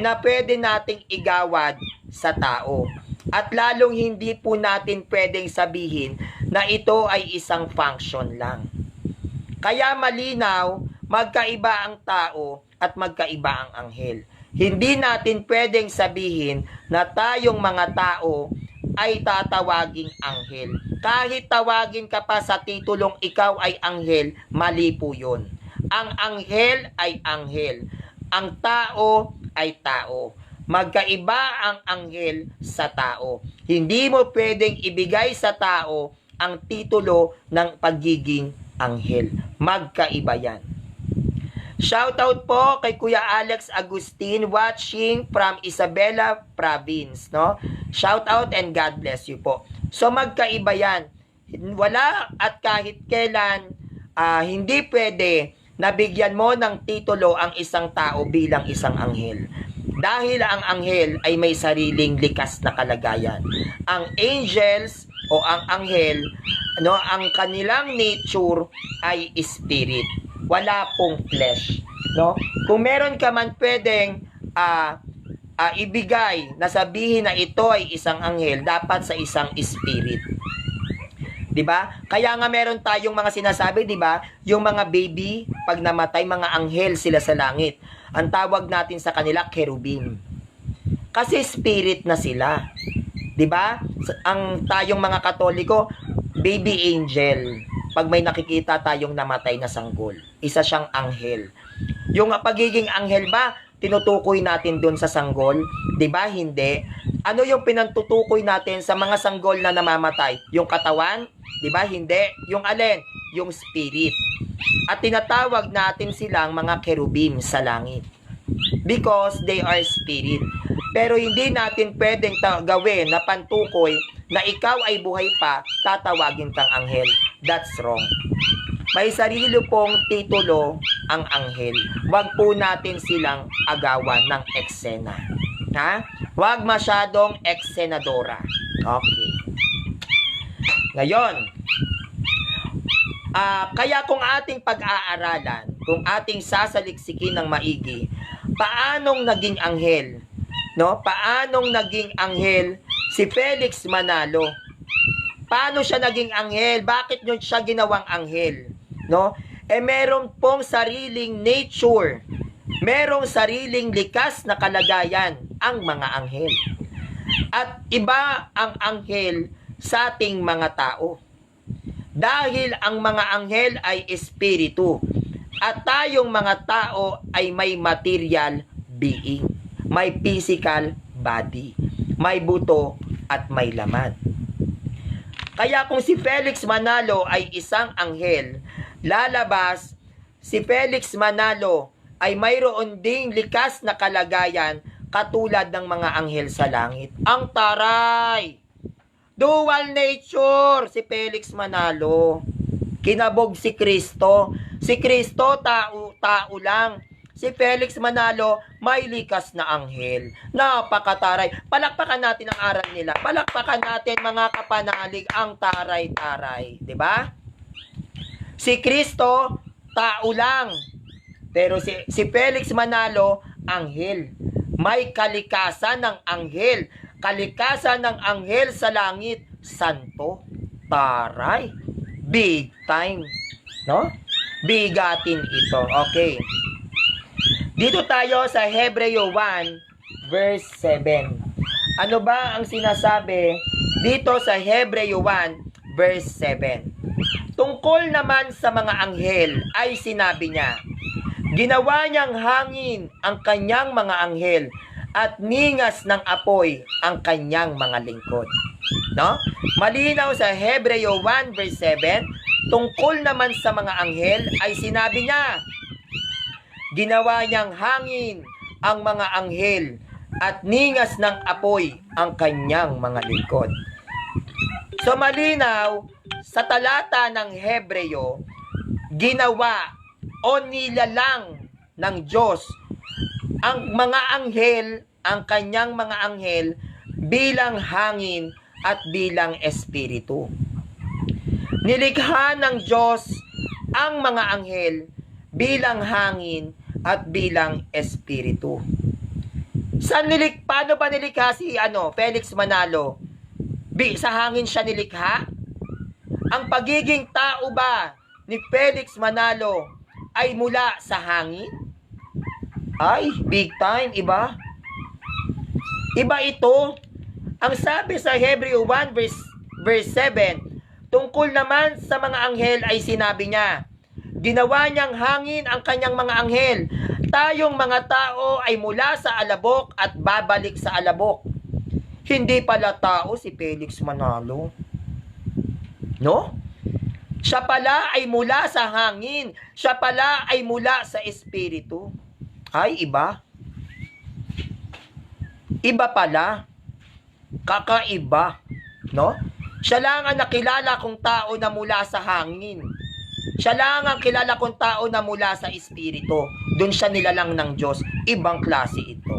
na pwede nating igawad sa tao. At lalong hindi po natin pwedeng sabihin na ito ay isang function lang. Kaya malinaw, magkaiba ang tao at magkaiba ang anghel. Hindi natin pwedeng sabihin na tayong mga tao ay tatawaging anghel. Kahit tawagin ka pa sa titulong ikaw ay anghel, mali po yun. Ang anghel ay anghel. Ang tao ay tao. Magkaiba ang anghel sa tao. Hindi mo pwedeng ibigay sa tao ang titulo ng pagiging anghel. Magkaiba yan. Shoutout po kay Kuya Alex Agustin watching from Isabela Province, no? Shoutout and God bless you po. So magkaiba yan. Wala at kahit kailan hindi pwede na bigyan mo ng titulo ang isang tao bilang isang anghel. Dahil ang anghel ay may sariling likas na kalagayan. Ang angels o ang anghel, no, ang kanilang nature ay spirit. Wala pong flesh, no? Kung meron ka man pwedeng ibigay na sabihin na ito ay isang anghel, dapat sa isang spirit. 'Di ba? Kaya nga meron tayong mga sinasabi, 'di ba? Yung mga baby pag namatay, mga anghel sila sa langit. Ang tawag natin sa kanila cherubim. Kasi spirit na sila. 'Di ba? Ang tayong mga Katoliko, baby angel. Pag may nakikita tayong namatay na sanggol, isa siyang anghel. Yung pagiging anghel ba, tinutukoy natin doon sa sanggol? 'Di ba? Hindi. Ano yung pinantutukoy natin sa mga sanggol na namamatay? Yung katawan? 'Di ba? Hindi. Yung alin? Yung spirit. At tinatawag natin silang mga cherubim sa langit. Because they are spirit. Pero hindi natin pwedeng gawin na pantukoy na ikaw ay buhay pa, tatawagin kang anghel. That's wrong. May sarili pong titulo ang anghel. Huwag po natin silang agawan ng eksena. Ha? Huwag masyadong eksenadora. Okay. Ngayon, kaya kung ating pag-aaralan, kung ating sasaliksikin ng maigi, paanong naging anghel? No? Paanong naging anghel si Felix Manalo? Paano siya naging anghel? Bakit nyo siya ginawang anghel? No? Meron pong sariling nature. Merong sariling likas na kalagayan ang mga anghel. At iba ang anghel sa ating mga tao. Dahil ang mga anghel ay espiritu. At tayong mga tao ay may material being. May physical body. May buto at may laman. Kaya kung si Felix Manalo ay isang anghel, lalabas si Felix Manalo ay mayroon ding likas na kalagayan katulad ng mga anghel sa langit. Ang taray! Dual nature si Felix Manalo. Kinabog si Kristo. Si Kristo tao lang. Si Felix Manalo may likas na anghel. Napakataray. Palakpakan natin ang aral nila. Palakpakan natin mga kapanalig ang taray-taray. 'Di ba? Si Kristo tao lang. Pero si Felix Manalo anghel. May kalikasan ng anghel. Kalikasan ng anghel sa langit. Santo. Taray. Big time. No? Bigatin ito. Okay. Dito tayo sa Hebreo 1 verse 7. Ano ba ang sinasabi dito sa Hebreo 1 verse 7? Tungkol naman sa mga anghel ay sinabi niya, ginawa niyang hangin ang kanyang mga anghel at ningas ng apoy ang kanyang mga lingkod. No? Malinaw sa Hebreo 1 verse 7, tungkol naman sa mga anghel ay sinabi niya, ginawa niyang hangin ang mga anghel at ningas ng apoy ang kanyang mga lingkod. So malinaw, sa talata ng Hebreo, ginawa o nilalang ng Diyos ang mga anghel, ang kanyang mga anghel bilang hangin at bilang espiritu. Nilikha ng Diyos ang mga anghel bilang hangin at bilang espiritu. Paano ba nilikha si Felix Manalo? Sa hangin siya nilikha? Ang pagiging tao ba ni Felix Manalo ay mula sa hangin? Ay, big time, iba? Iba ito. Ang sabi sa Hebreo 1 verse 7, tungkol naman sa mga anghel ay sinabi niya, ginawa niyang hangin ang kanyang mga anghel. Tayong mga tao ay mula sa alabok at babalik sa alabok. Hindi pala tao si Felix Manalo. No? Siya pala ay mula sa hangin. Siya pala ay mula sa espiritu. Ay, iba. Iba pala. Kakaiba. No? Siya lang ang nakilala kong tao na mula sa hangin. Siya lang ang kilala kong tao na mula sa espiritu. Doon siya nilalang ng Diyos. Ibang klase ito.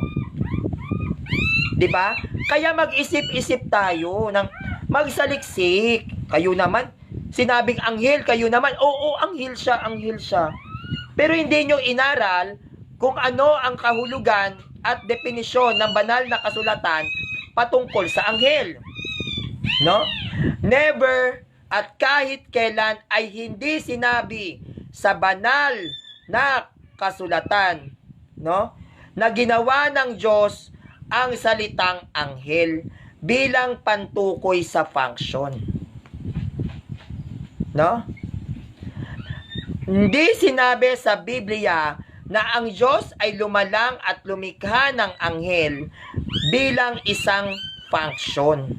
'Di ba? Kaya mag-isip-isip tayo ng magsaliksik. Kayo naman, sinabing anghel, kayo naman, oo, anghel siya. Pero hindi nyo inaral kung ano ang kahulugan at definisyon ng banal na kasulatan patungkol sa anghel. No? Never at kahit kailan ay hindi sinabi sa banal na kasulatan, no, na ginawa ng Diyos ang salitang anghel bilang pantukoy sa function. No? Hindi sinabi sa Biblia na ang Diyos ay lumalang at lumikha ng anghel bilang isang function.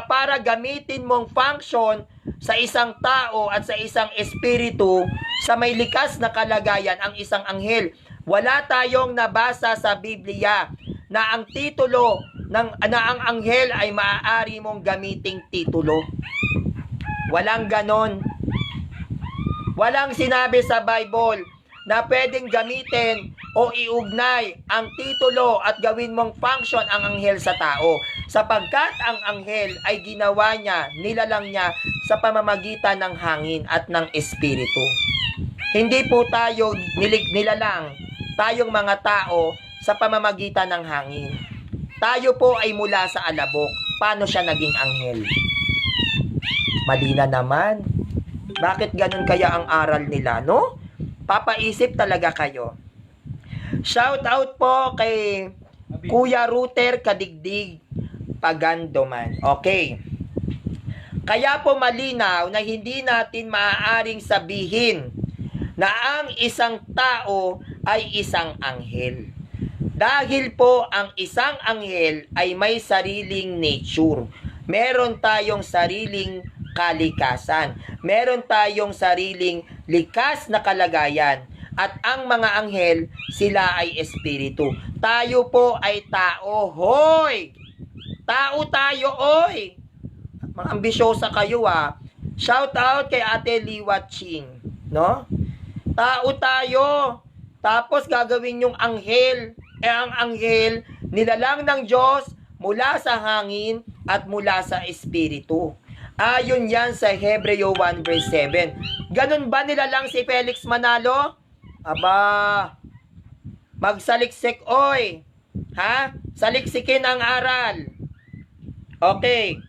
Para gamitin mong function sa isang tao at sa isang espiritu sa may likas na kalagayan ang isang anghel. Wala tayong nabasa sa Biblia na ang titulo na ang anghel ay maaari mong gamiting titulo. Walang ganon. Walang sinabi sa Bible na pwedeng gamitin o iugnay ang titulo at gawin mong function ang anghel sa tao. Sapagkat ang anghel ay ginawa niya, nilalang niya sa pamamagitan ng hangin at ng espiritu. Hindi po tayo nilalang, tayong mga tao, sa pamamagitan ng hangin. Tayo po ay mula sa alabok. Paano siya naging anghel? Mali na naman. Bakit ganun kaya ang aral nila, no? Papaisip talaga kayo. Shout out po kay Kuya Router Kadigdig Pagandoman. Okay. Kaya po malinaw na hindi natin maaaring sabihin na ang isang tao ay isang anghel. Dahil po ang isang anghel ay may sariling nature. Meron tayong sariling kalikasan. Meron tayong sariling likas na kalagayan. At ang mga anghel, sila ay espiritu. Tayo po ay tao. Hoy! Tao tayo, oy! Mga ambisyosa kayo, ah. Shout out kay Ate Liwa Ching. No? Tao tayo. Tapos gagawin yung anghel. Ang anghel, nilalang ng Diyos mula sa hangin at mula sa espiritu. Ayon yan sa Hebreo 1 verse 7. Ganun ba nilalang si Felix Manalo? Aba, magsaliksik, oy. Ha? Saliksikin ang aral. Okay.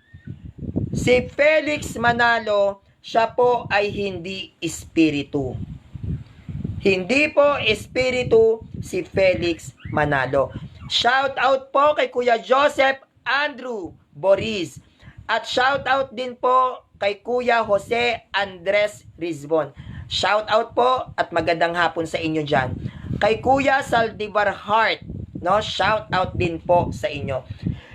Si Felix Manalo, siya po ay hindi espiritu. Hindi po espiritu si Felix Manalo. Shout out po kay Kuya Joseph Andrew Boris. At shout out din po kay Kuya Jose Andres Rizbon. Shout out po at magandang hapon sa inyo dyan. Kay Kuya Saldivar Heart, no? Shout out din po sa inyo.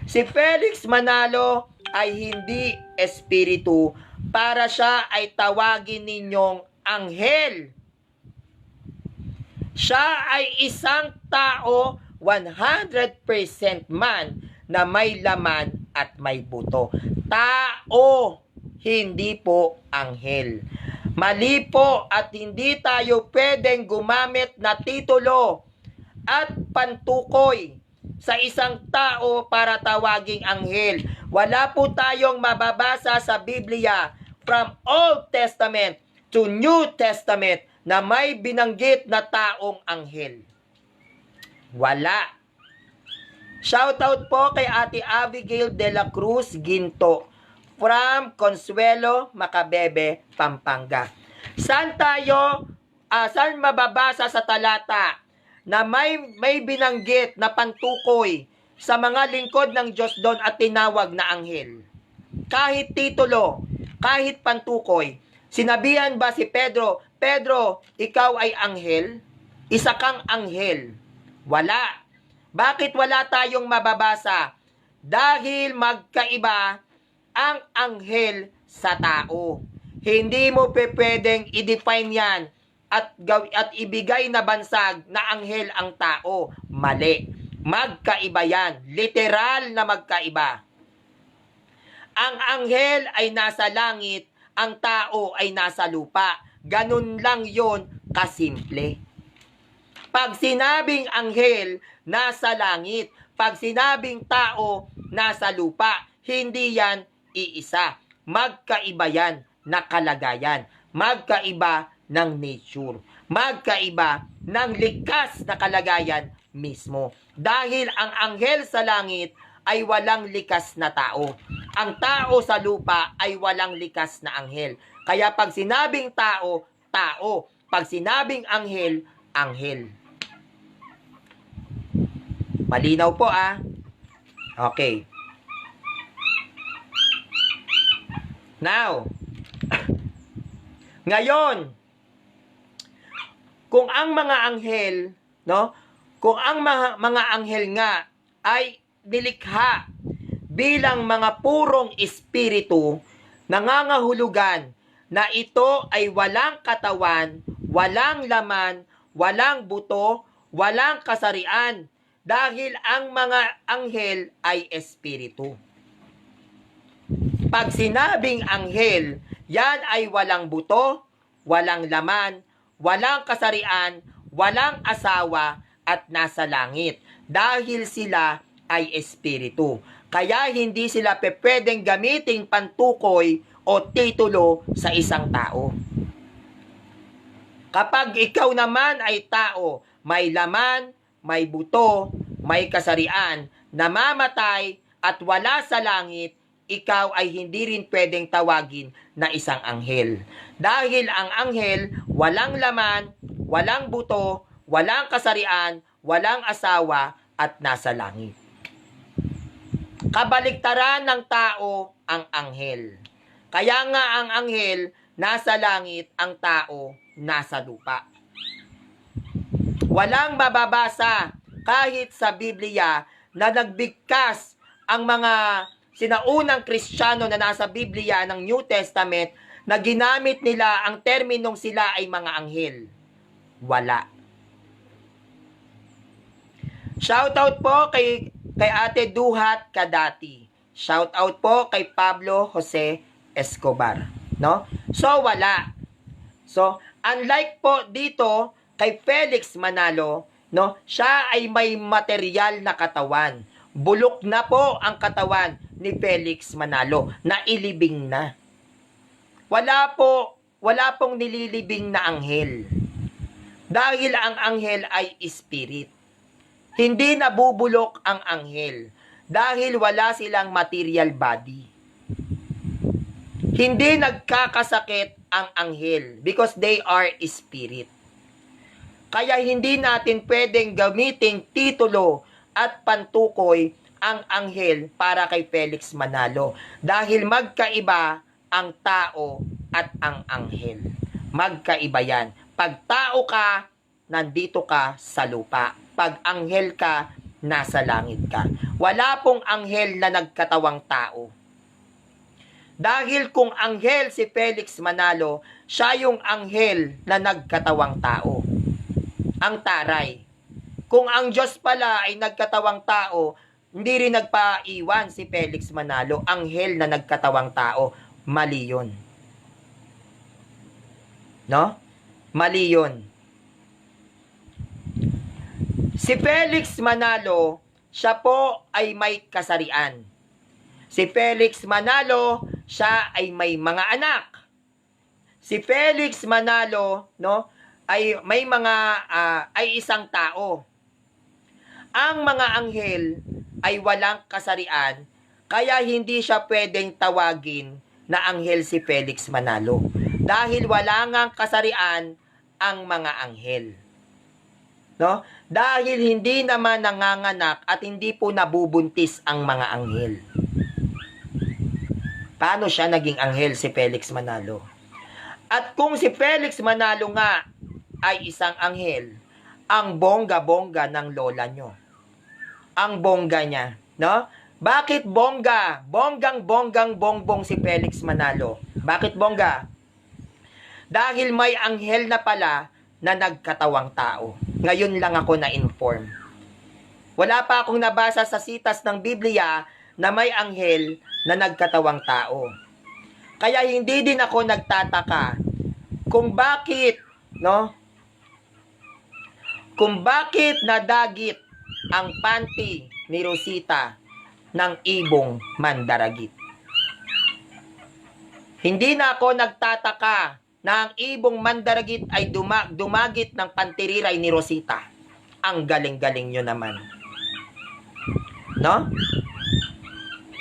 Si Felix Manalo ay hindi espiritu para siya ay tawagin ninyong anghel. Siya ay isang tao 100% man na may laman at may buto. Tao. hindi po anghel. Mali po at hindi tayo pwedeng gumamit na titulo at pantukoy sa isang tao para tawaging anghel. Wala po tayong mababasa sa Biblia from Old Testament to New Testament na may binanggit na taong anghel. Wala. Shoutout po kay Ate Abigail de la Cruz Ginto from Consuelo, Macabebe, Pampanga. Saan mababasa sa talata na may binanggit na pantukoy sa mga lingkod ng Diyos doon at tinawag na anghel? Kahit titulo, kahit pantukoy, sinabihan ba si Pedro, Pedro, ikaw ay anghel? Isa kang anghel. Wala. Bakit wala tayong mababasa? Dahil magkaiba ang anghel sa tao. Hindi mo pwedeng i-define yan at ibigay na bansag na anghel ang tao. Mali. Magkaiba yan. Literal na magkaiba. Ang anghel ay nasa langit, ang tao ay nasa lupa. Ganun lang yon kasimple. Pag sinabing anghel, nasa langit. Pag sinabing tao, nasa lupa. Hindi yan iisa. Magkaiba yan na kalagayan. Magkaiba ng nature. Magkaiba ng likas na kalagayan mismo. Dahil ang anghel sa langit ay walang likas na tao. Ang tao sa lupa ay walang likas na anghel. Kaya pag sinabing tao, tao. Pag sinabing anghel, anghel. Malinaw po Okay. Now, ngayon, kung ang mga anghel, kung ang mga anghel nga ay nilikha bilang mga purong espiritu, nangangahulugan na ito ay walang katawan, walang laman, walang buto, walang kasarian, dahil ang mga anghel ay espiritu. Pag sinabing anghel, yan ay walang buto, walang laman, walang kasarian, walang asawa, at nasa langit. Dahil sila ay espiritu. Kaya hindi sila pwedeng gamiting pantukoy o titulo sa isang tao. Kapag ikaw naman ay tao, may laman, may buto, may kasarian, namamatay at wala sa langit, ikaw ay hindi rin pwedeng tawagin na isang anghel. Dahil ang anghel, walang laman, walang buto, walang kasarian, walang asawa, at nasa langit. Kabaliktaran ng tao ang anghel. Kaya nga ang anghel nasa langit, ang tao nasa lupa. Walang mababasa kahit sa Biblia na nagbigkas ang mga sinaunang Kristiyano na nasa Biblia ng New Testament na ginamit nila ang terminong sila ay mga anghel. Wala. Shoutout po kay Ate Duhat Kadati. Shoutout po kay Pablo Jose Escobar. So, wala. So, unlike po dito kay Felix Manalo, siya ay may material na katawan. Bulok na po ang katawan ni Felix Manalo, nailibing na. Wala pong nililibing na anghel. Dahil ang anghel ay spirit. Hindi nabubulok ang anghel dahil wala silang material body. Hindi nagkakasakit ang anghel because they are spirit. Kaya hindi natin pwedeng gamiting titulo at pantukoy ang anghel para kay Felix Manalo. Dahil magkaiba ang tao at ang anghel. Magkaiba yan. Pag tao ka, nandito ka sa lupa. Pag anghel ka, nasa langit ka. Wala pong anghel na nagkatawang tao. Dahil kung anghel si Felix Manalo, siya yung anghel na nagkatawang tao. Ang taray. Kung ang Diyos pala ay nagkatawang tao, hindi rin nagpaiwan si Felix Manalo, anghel na nagkatawang tao. Mali yun. No? Mali yun. Si Felix Manalo, siya po ay may kasarian. Si Felix Manalo, siya ay may mga anak. Si Felix Manalo, no, ay may mga ay isang tao. Ang mga anghel ay walang kasarian, kaya hindi siya pwedeng tawagin na anghel si Felix Manalo. Dahil wala ngang kasarian ang mga anghel. No? Dahil hindi naman nanganganak at hindi po nabubuntis ang mga anghel. Paano siya naging anghel si Felix Manalo? At kung si Felix Manalo nga ay isang anghel, ang bongga-bongga ng lola nyo. Ang bongga niya, no? Bakit bongga? Bonggang-bonggang bongbong si Felix Manalo. Bakit bongga? Dahil may anghel na pala na nagkatawang tao. Ngayon lang ako na-inform. Wala pa akong nabasa sa sitas ng Biblia na may anghel na nagkatawang tao. Kaya hindi din ako nagtataka kung bakit, no? Kung bakit nadagit ang panty ni Rosita ng ibong mandaragit. Hindi na ako nagtataka na ang ibong mandaragit ay dumagit ng pantiriray ni Rosita. Ang galing-galing nyo naman. No?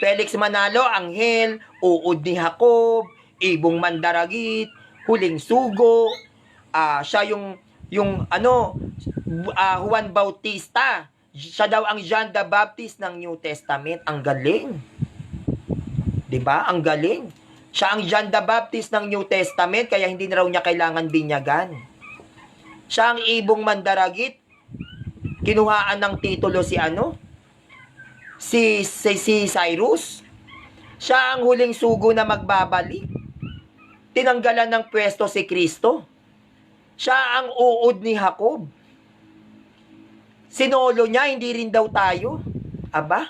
Felix Manalo, anghel, uod ni Jacob, ibong mandaragit, huling sugo, siya yung Juan Bautista. Siya daw ang John the Baptist ng New Testament. Ang galing. 'Di ba? Ang galing. Siya ang John the Baptist ng New Testament, kaya hindi na raw niya kailangan binyagan. Siya ang ibong mandaragit. Kinuhaan ng titulo si Si Cyrus. Siya ang huling sugo na magbabalik. Tinanggalan ng pwesto si Kristo. Siya ang uod ni Jacob. Sinolo niya, hindi rin daw tayo. Aba,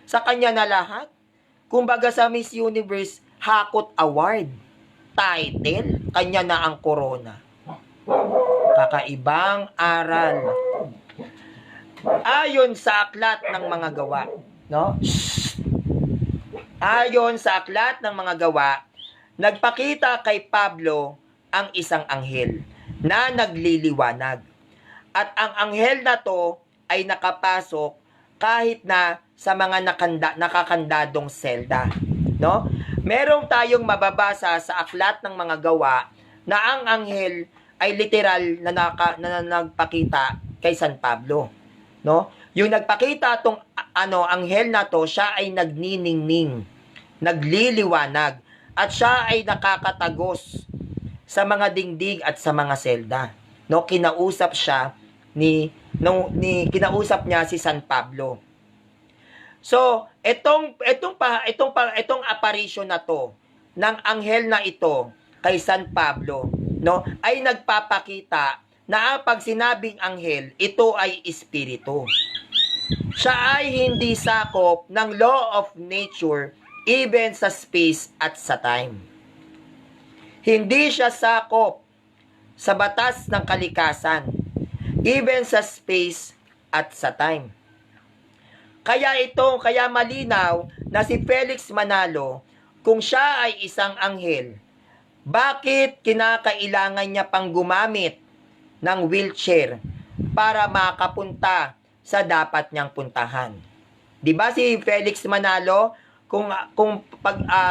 sa kanya na lahat. Kumbaga sa Miss Universe, Hakot Award. Title, kanya na ang corona. Kakaibang aral. Ayon sa aklat ng mga gawa, no? Ayon sa aklat ng mga gawa, nagpakita kay Pablo ang isang anghel na nagliliwanag. At ang anghel na to ay nakapasok kahit na sa mga nakakandadong selda, no? Merong tayong mababasa sa aklat ng mga gawa na ang anghel ay literal na nagpakita kay San Pablo, no? Yung nagpakita tong anghel na to, siya ay nagniningning, nagliliwanag, at siya ay nakakatagos sa mga dingding at sa mga selda, no? Kinausap siya kinausap niya si San Pablo. So, itong apparition na to ng anghel na ito kay San Pablo, no, ay nagpapakita na pag sinabing anghel, ito ay espiritu. Siya ay hindi sakop ng law of nature, even sa space at sa time. Hindi siya sakop sa batas ng kalikasan, even sa space at sa time. Kaya malinaw na si Felix Manalo, kung siya ay isang anghel, bakit kinakailangan niya pang gumamit ng wheelchair para makapunta sa dapat niyang puntahan? 'Di ba si Felix Manalo, kung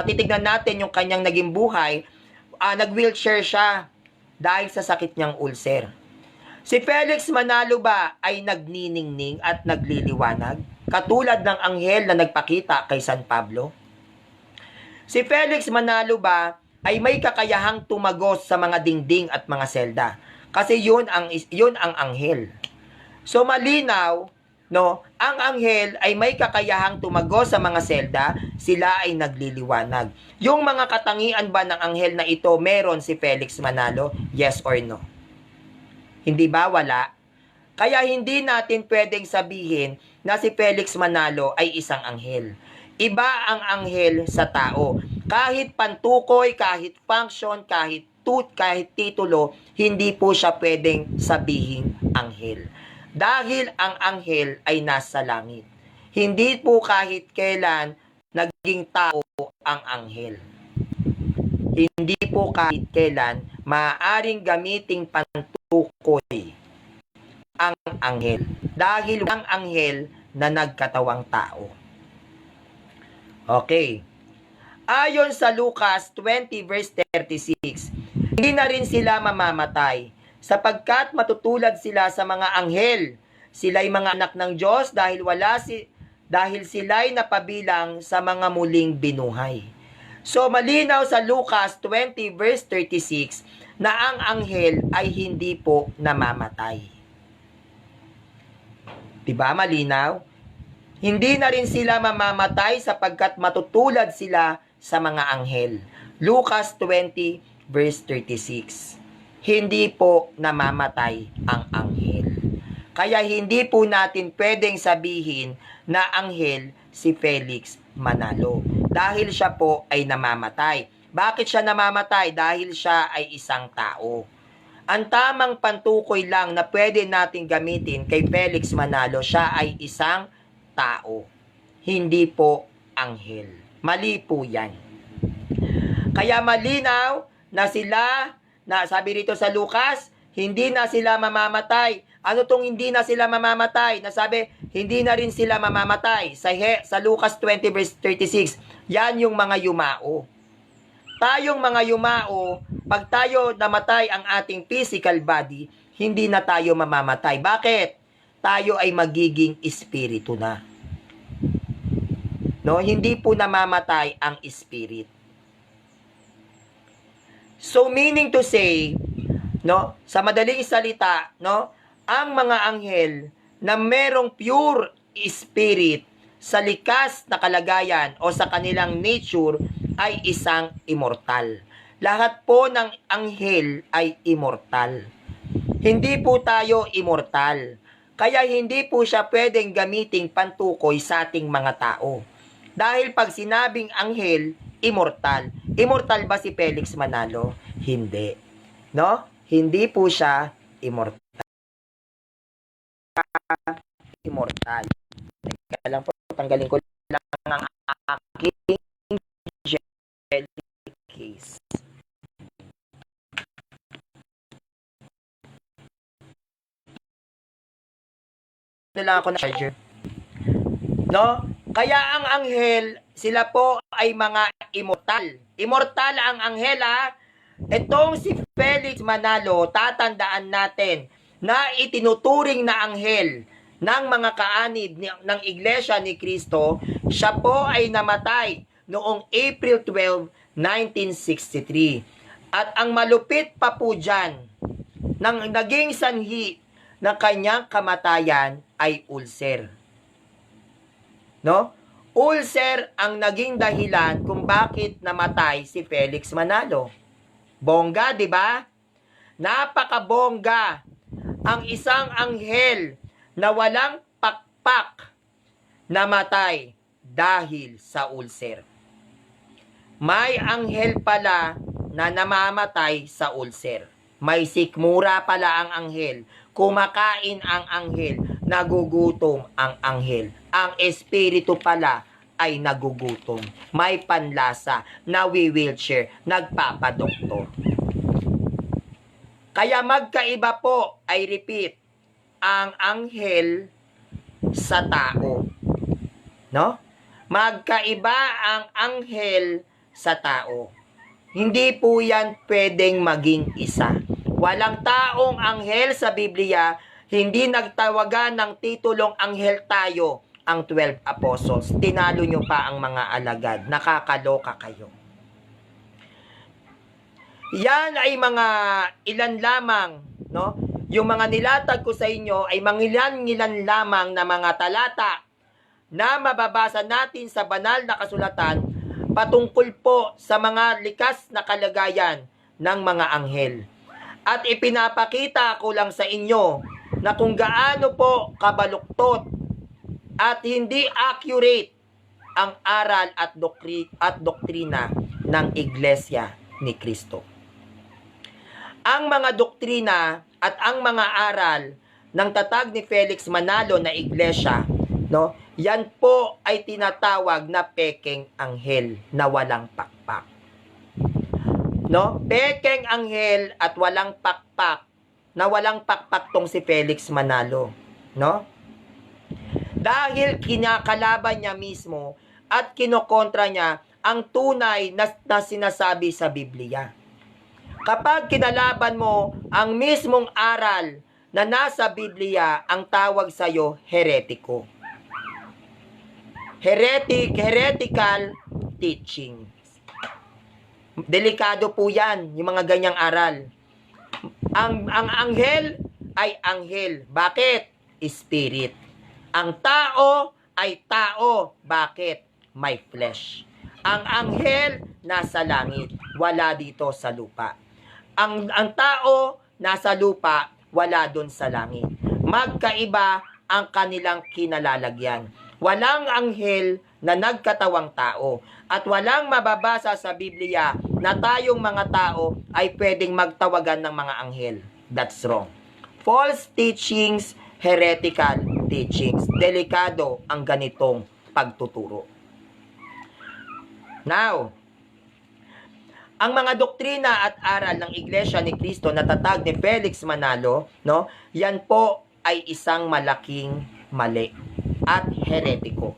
titignan natin yung kanyang naging buhay, nag-wheelchair siya dahil sa sakit niyang ulcer. Si Felix Manalo ba ay nagniningning at nagliliwanag, katulad ng anghel na nagpakita kay San Pablo? Si Felix Manalo ba ay may kakayahang tumagos sa mga dingding at mga selda? Kasi yun ang anghel. So malinaw, no, ang anghel ay may kakayahang tumagos sa mga selda, sila ay nagliliwanag. Yung mga katangian ba ng anghel na ito meron si Felix Manalo? Yes or no? Hindi ba? Wala. Kaya hindi natin pwedeng sabihin na si Felix Manalo ay isang anghel. Iba ang anghel sa tao. Kahit pantukoy, kahit function, kahit titulo, hindi po siya pwedeng sabihing anghel. Dahil ang anghel ay nasa langit. Hindi po kahit kailan naging tao ang anghel. Hindi po kahit kailan maaaring gamiting pantukoy ang anghel. Dahil ang anghel na nagkatawang tao. Okay. Ayon sa Lucas 20 verse 36, hindi na rin sila mamamatay, sapagkat matutulad sila sa mga anghel. Sila'y mga anak ng Diyos dahil sila'y napabilang sa mga muling binuhay. So malinaw sa Lucas 20 verse 36 na ang anghel ay hindi po namamatay. Diba malinaw? Hindi na rin sila mamamatay sapagkat matutulad sila sa mga anghel. Lucas 20 verse 36. Hindi po namamatay ang anghel. Kaya hindi po natin pwedeng sabihin na anghel si Felix Manalo. Dahil siya po ay namamatay. Bakit siya namamatay? Dahil siya ay isang tao. Ang tamang pantukoy lang na pwede natin gamitin kay Felix Manalo, siya ay isang tao. Hindi po anghel. Mali po yan. Kaya malinaw na sila, na sabi rito sa Lucas, hindi na sila mamamatay. Ano tong hindi na sila mamamatay? Nasabi, hindi na rin sila mamamatay. Sa Lucas 20 verse 36, yan yung mga yumao. Tayong mga yumao, pag tayo namatay ang ating physical body, hindi na tayo mamamatay. Bakit? Tayo ay magiging espiritu na. No, hindi po namamatay ang spirit. So meaning to say, no, sa madaling salita, no, ang mga anghel na merong pure spirit sa likas na kalagayan o sa kanilang nature ay isang immortal. Lahat po ng anghel ay immortal. Hindi po tayo immortal. Kaya hindi po siya pwedeng gamiting pantukoy sa ating mga tao. Dahil pag sinabing anghel, immortal. Immortal ba si Felix Manalo? Hindi. No? Hindi po siya immortal. Immortal. Teka lang po, tanggalin ko lang ang aking gel case. Ito lang ako na charger. No? Kaya ang anghel, sila po ay mga immortal. Immortal ang anghel ha. Itong si Felix Manalo, tatandaan natin na itinuturing na anghel ng mga kaanib ng Iglesia ni Cristo. Siya po ay namatay noong April 12, 1963. At ang malupit pa po dyan, nang naging sanhi ng kanyang kamatayan ay ulcer. No? Ulcer ang naging dahilan kung bakit namatay si Felix Manalo. Bongga, di ba? Napakabongga. Ang isang anghel na walang pakpak namatay dahil sa ulcer. May anghel pala na namamatay sa ulcer. May sikmura pala ang anghel. Kumakain ang anghel. Nagugutom ang anghel. Ang espiritu pala ay nagugutom. May panlasa, nawi-wheelchair, nagpapadoktor. Kaya magkaiba po, I repeat, ang anghel sa tao. No? Magkaiba ang anghel sa tao. Hindi po yan pwedeng maging isa. Walang taong anghel sa Biblia, hindi nagtawagan ng titulong anghel tayo ang 12 apostles. Tinalo nyo pa ang mga alagad. Nakakaloka kayo. Yan ay mga ilan lamang, no? Yung mga nilatag ko sa inyo ay mangilan-ngilan lamang na mga talata na mababasa natin sa banal na kasulatan patungkol po sa mga likas na kalagayan ng mga anghel. At ipinapakita ko lang sa inyo na kung gaano po kabaluktot at hindi accurate ang aral at doktrina ng Iglesia ni Kristo. Ang mga doktrina at ang mga aral ng tatag ni Felix Manalo na iglesia, no? Yan po ay tinatawag na pekeng anghel na walang pakpak. No? Pekeng anghel at walang pakpak, na walang pakpak tong si Felix Manalo, no? Dahil kinakalaban niya mismo at kinokontra niya ang tunay na sinasabi sa Biblia. Kapag kinalaban mo ang mismong aral na nasa Biblia, ang tawag sa iyo heretiko. Heretical teaching. Delikado po yan, yung mga ganyang aral. Ang anghel ay anghel. Bakit? Spirit. Ang tao ay tao. Bakit? May flesh. Ang anghel nasa langit, wala dito sa lupa. Ang tao nasa lupa, wala doon sa langit. Magkaiba ang kanilang kinalalagyan. Walang anghel na nagkatawang tao at walang mababasa sa Biblia na tayong mga tao ay pwedeng magtawagan ng mga anghel. That's wrong. False teachings, heretical teachings. Delikado ang ganitong pagtuturo. Now, ang mga doktrina at aral ng Iglesia ni Kristo na tatag ni Felix Manalo, no? Yan po ay isang malaking mali at heretiko.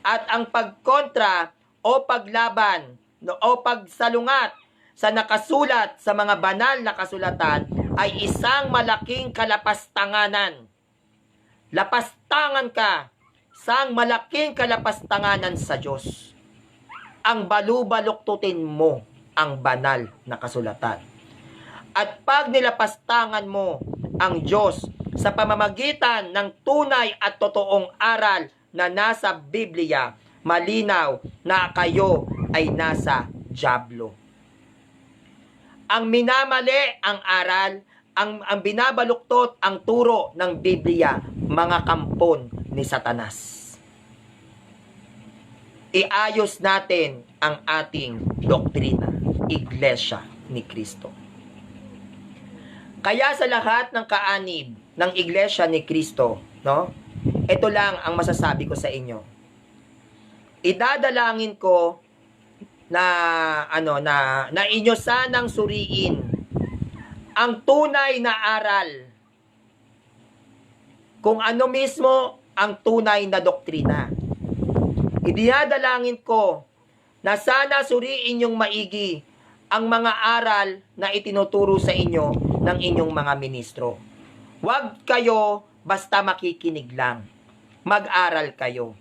At ang pagkontra o paglaban, no, o pagsalungat sa nakasulat sa mga banal na kasulatan ay isang malaking kalapastanganan. Lapastangan ka, isang malaking kalapastanganan sa Diyos. Ang balubaluktutin mo ang banal na kasulatan. At pag nilapastangan mo ang Diyos sa pamamagitan ng tunay at totoong aral na nasa Biblia, malinaw na kayo ay nasa dyablo. Ang minamali ang aral, ang binabaluktot ang turo ng Biblia, mga kampon ni Satanas. Iayos natin ang ating doktrina, Iglesia ni Kristo. Kaya sa lahat ng kaanib ng Iglesia ni Kristo, no? Ito lang ang masasabi ko sa inyo. Idadalangin ko na inyo sanang suriin ang tunay na aral. Kung ano mismo ang tunay na doktrina. Idinadalangin ko na sana suriin yung maigi ang mga aral na itinuturo sa inyo ng inyong mga ministro. Huwag kayo basta makikinig lang. Mag-aral kayo.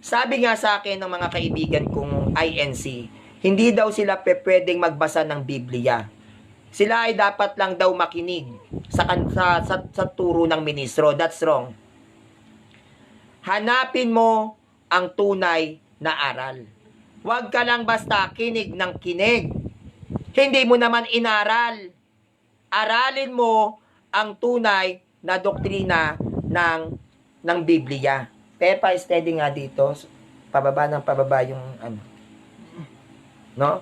Sabi nga sa akin ng mga kaibigan kong INC, hindi daw sila pwedeng magbasa ng Biblia. Sila ay dapat lang daw makinig sa turo ng ministro. That's wrong. Hanapin mo ang tunay na aral. Huwag ka lang basta kinig ng kinig. Hindi mo naman inaral. Aralin mo ang tunay na doktrina ng Biblia. Pepa, steady nga dito. Pababa ng pababa yung no?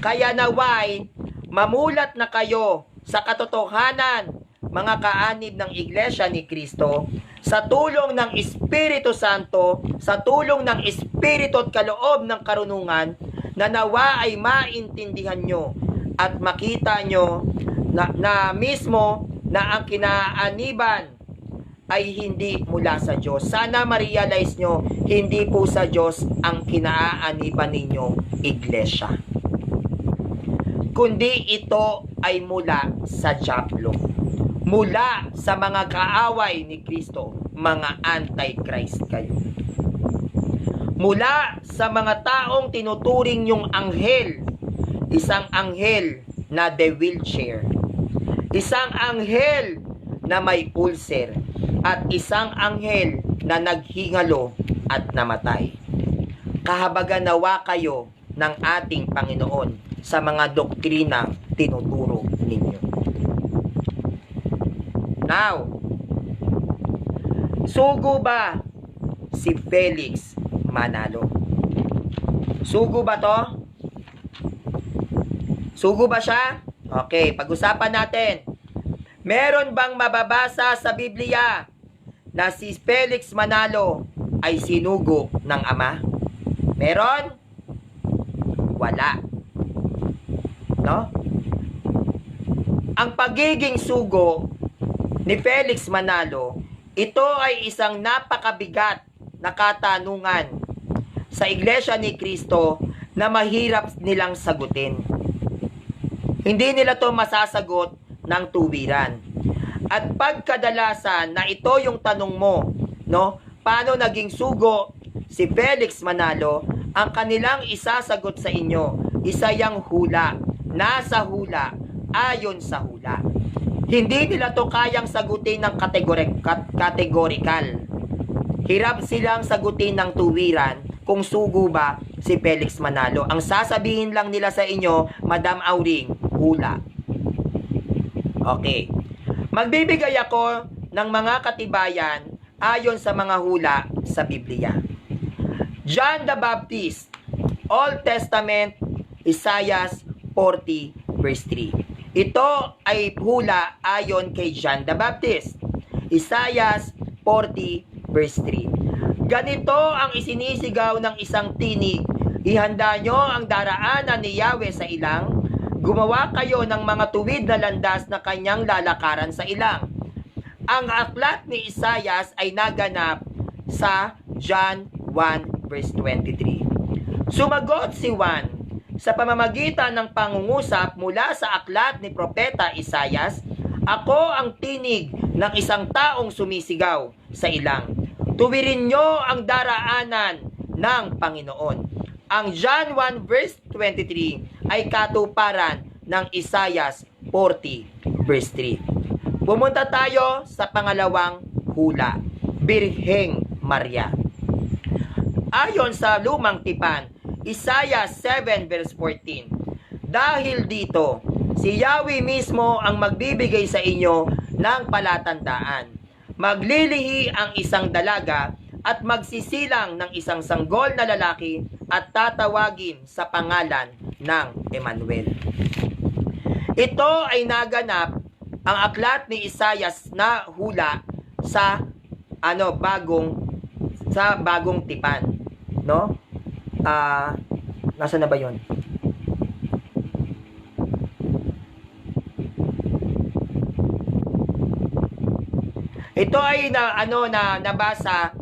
Kaya naway, mamulat na kayo sa katotohanan, mga kaanib ng Iglesia ni Kristo, sa tulong ng Espiritu Santo, sa tulong ng Espiritu at kaloob ng karunungan, na nawa ay maintindihan nyo at makita nyo na mismo na ang kinaaniban ay hindi mula sa Diyos. Sana ma-realize nyo, hindi po sa Diyos ang kinaaniban ninyong iglesia, kundi ito ay mula sa dyablo, mula sa mga kaaway ni Kristo, mga antichrist kayo. Mula sa mga taong tinuturing yung anghel, isang anghel na the wheelchair, isang anghel na may ulcer, at isang anghel na naghingalo at namatay. Kahabagan nawa kayo ng ating Panginoon sa mga doktrina tinuturo ninyo. Now, sugo ba si Felix Manalo? Sugo ba to? Sugo ba siya? Okay, pag-usapan natin. Meron bang mababasa sa Biblia na si Felix Manalo ay sinugo ng ama? Meron? Wala. No? Ang pagiging sugo ni Felix Manalo, ito ay isang napakabigat na katanungan sa Iglesia ni Cristo na mahirap nilang sagutin. Hindi nila to masasagot ng tuwiran. At pagkadalasan na ito yung tanong mo, no? Paano naging sugo si Felix Manalo? Ang kanilang isasagot sa inyo, isa yang hula, nasa hula, ayon sa hula. Hindi nila to kayang sagutin ng kategorikal. Hirap silang sagutin ng tuwiran kung sugo ba si Felix Manalo. Ang sasabihin lang nila sa inyo, Madam Auring, hula. Okay. Magbibigay ako ng mga katibayan ayon sa mga hula sa Biblia. John the Baptist, Old Testament, Isaiah 40 verse 3. Ito ay hula ayon kay John the Baptist. Isaiah 40 verse 3. Ganito ang isinisigaw ng isang tinig. Ihanda nyo ang daraanan ni Yahweh sa ilang. Gumawa kayo ng mga tuwid na landas na kanyang lalakaran sa ilang. Ang aklat ni Isaiah ay naganap sa John 1 verse 23. Sumagot si Juan sa pamamagitan ng pangungusap mula sa aklat ni Propeta Isaias, ako ang tinig ng isang taong sumisigaw sa ilang. Tuwirin nyo ang daraanan ng Panginoon. Ang John 1 verse 23 ay katuparan ng Isaias 40 verse 3. Pumunta tayo sa pangalawang hula, Birheng Maria. Ayon sa Lumang Tipan, Isaiah 7 verse 14. Dahil dito, si Yahweh mismo ang magbibigay sa inyo ng palatandaan. Maglilihi ang isang dalaga at magsisilang ng isang sanggol na lalaki at tatawagin sa pangalan ng Emmanuel. Ito ay naganap ang aklat ni Isaiah na hula sa bagong tipan, no? Nasa na ba 'yon? Ito ay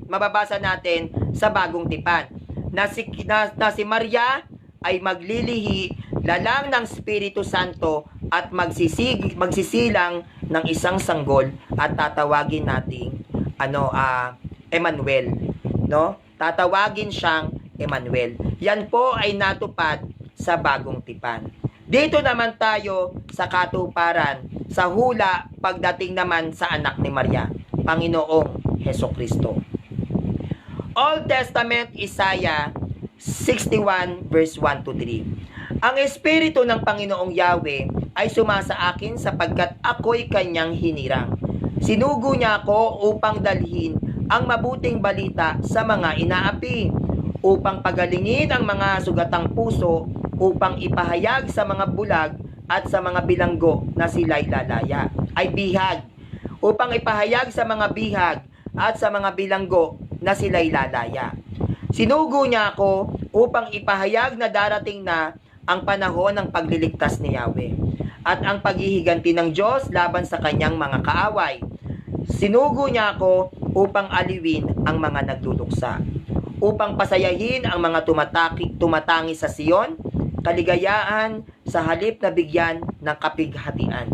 mababasa natin sa bagong tipan. Na si Maria ay maglilihi lalang ng Espiritu Santo at magsisilang ng isang sanggol at tatawagin nating Emmanuel, no? Tatawagin siyang Emmanuel. Yan po ay natupad sa bagong tipan. Dito naman tayo sa katuparan, sa hula pagdating naman sa anak ni Maria, Panginoong Hesukristo. Old Testament, Isaiah 61 verse 1 to 3. Ang Espiritu ng Panginoong Yahweh ay sumasa akin sapagkat ako'y kanyang hinirang. Sinugo niya ako upang dalhin ang mabuting balita sa mga inaapi, upang pagalingin ang mga sugatang puso, upang ipahayag sa mga bulag at sa mga bilanggo na sila'y lalaya. Ay bihag. Upang ipahayag sa mga bihag at sa mga bilanggo na sila'y lalaya. Sinugo niya ako upang ipahayag na darating na ang panahon ng pagliligtas ni Yahweh at ang paghihiganti ng Diyos laban sa kanyang mga kaaway. Sinugo niya ako upang aliwin ang mga nagduduksa, upang pasayahin ang mga tumatangi sa Sion, kaligayaan sa halip na bigyan ng kapighatian,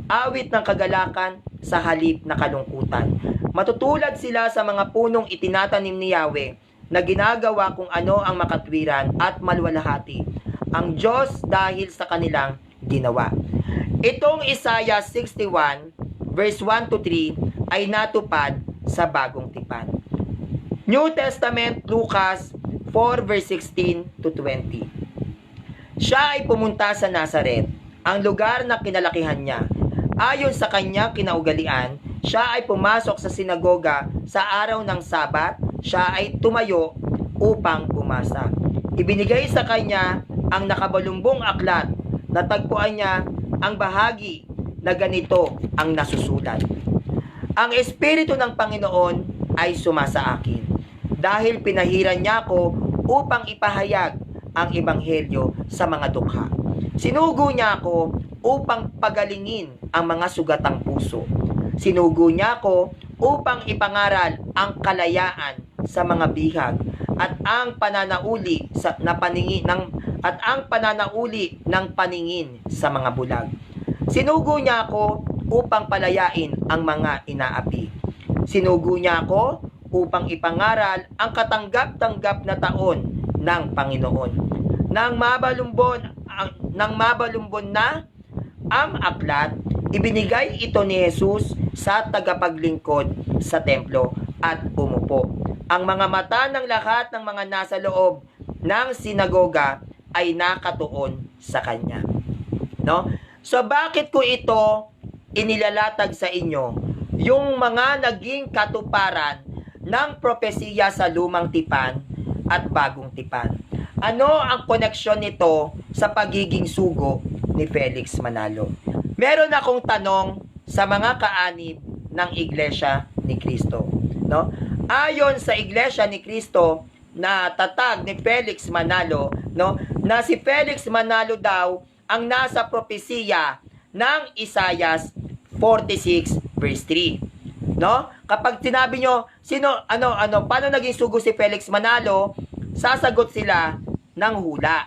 awit ng kagalakan sa halip na kalungkutan. Matutulad sila sa mga punong itinatanim ni Yahweh na ginagawa kung ano ang makatwiran at maluwalhati ang Diyos dahil sa kanilang ginawa. Itong Isaiah 61 verse 1 to 3 ay natupad sa bagong tipan. New Testament, Lucas 4 verse 16 to 20. Siya ay pumunta sa Nazaret, ang lugar na kinalakihan niya. Ayon sa kanyang kinaugalian, siya ay pumasok sa sinagoga sa araw ng Sabat. Siya ay tumayo upang bumasa. Ibinigay sa kanya ang nakabalumbong aklat. natagpuan niya ang bahagi na ganito ang nasusulat. Ang Espiritu ng Panginoon ay sumasa akin dahil pinahiran niya ako upang ipahayag ang Ebanghelyo sa mga dukha. Sinugo niya ako upang pagalingin ang mga sugatang puso. Sinugo niya ako upang ipangaral ang kalayaan sa mga bihag at ang pananauli ng paningin sa mga bulag. Sinugo niya ako upang palayain ang mga inaapi. Sinugo niya ako upang ipangaral ang katanggap-tanggap na taon ng Panginoon. Nang mabalumbon na ang aklat, ibinigay ito ni Jesus sa tagapaglingkod sa templo at umupo. Ang mga mata ng lahat ng mga nasa loob ng sinagoga ay nakatuon sa kanya. No? So bakit ko ito inilalatag sa inyo? Yung mga naging katuparan ng propesiya sa lumang tipan at bagong tipan. Ano ang koneksyon nito sa pagiging sugo ni Felix Manalo? Meron akong tanong sa mga kaanib ng Iglesia ni Cristo. No? Ayon sa Iglesia ni Cristo na tatag ni Felix Manalo, no, na si Felix Manalo daw ang nasa propesiya ng Isaias 46 verse 3. No? Kapag sinabi nyo, paano naging sugo si Felix Manalo? Sasagot sila ng hula.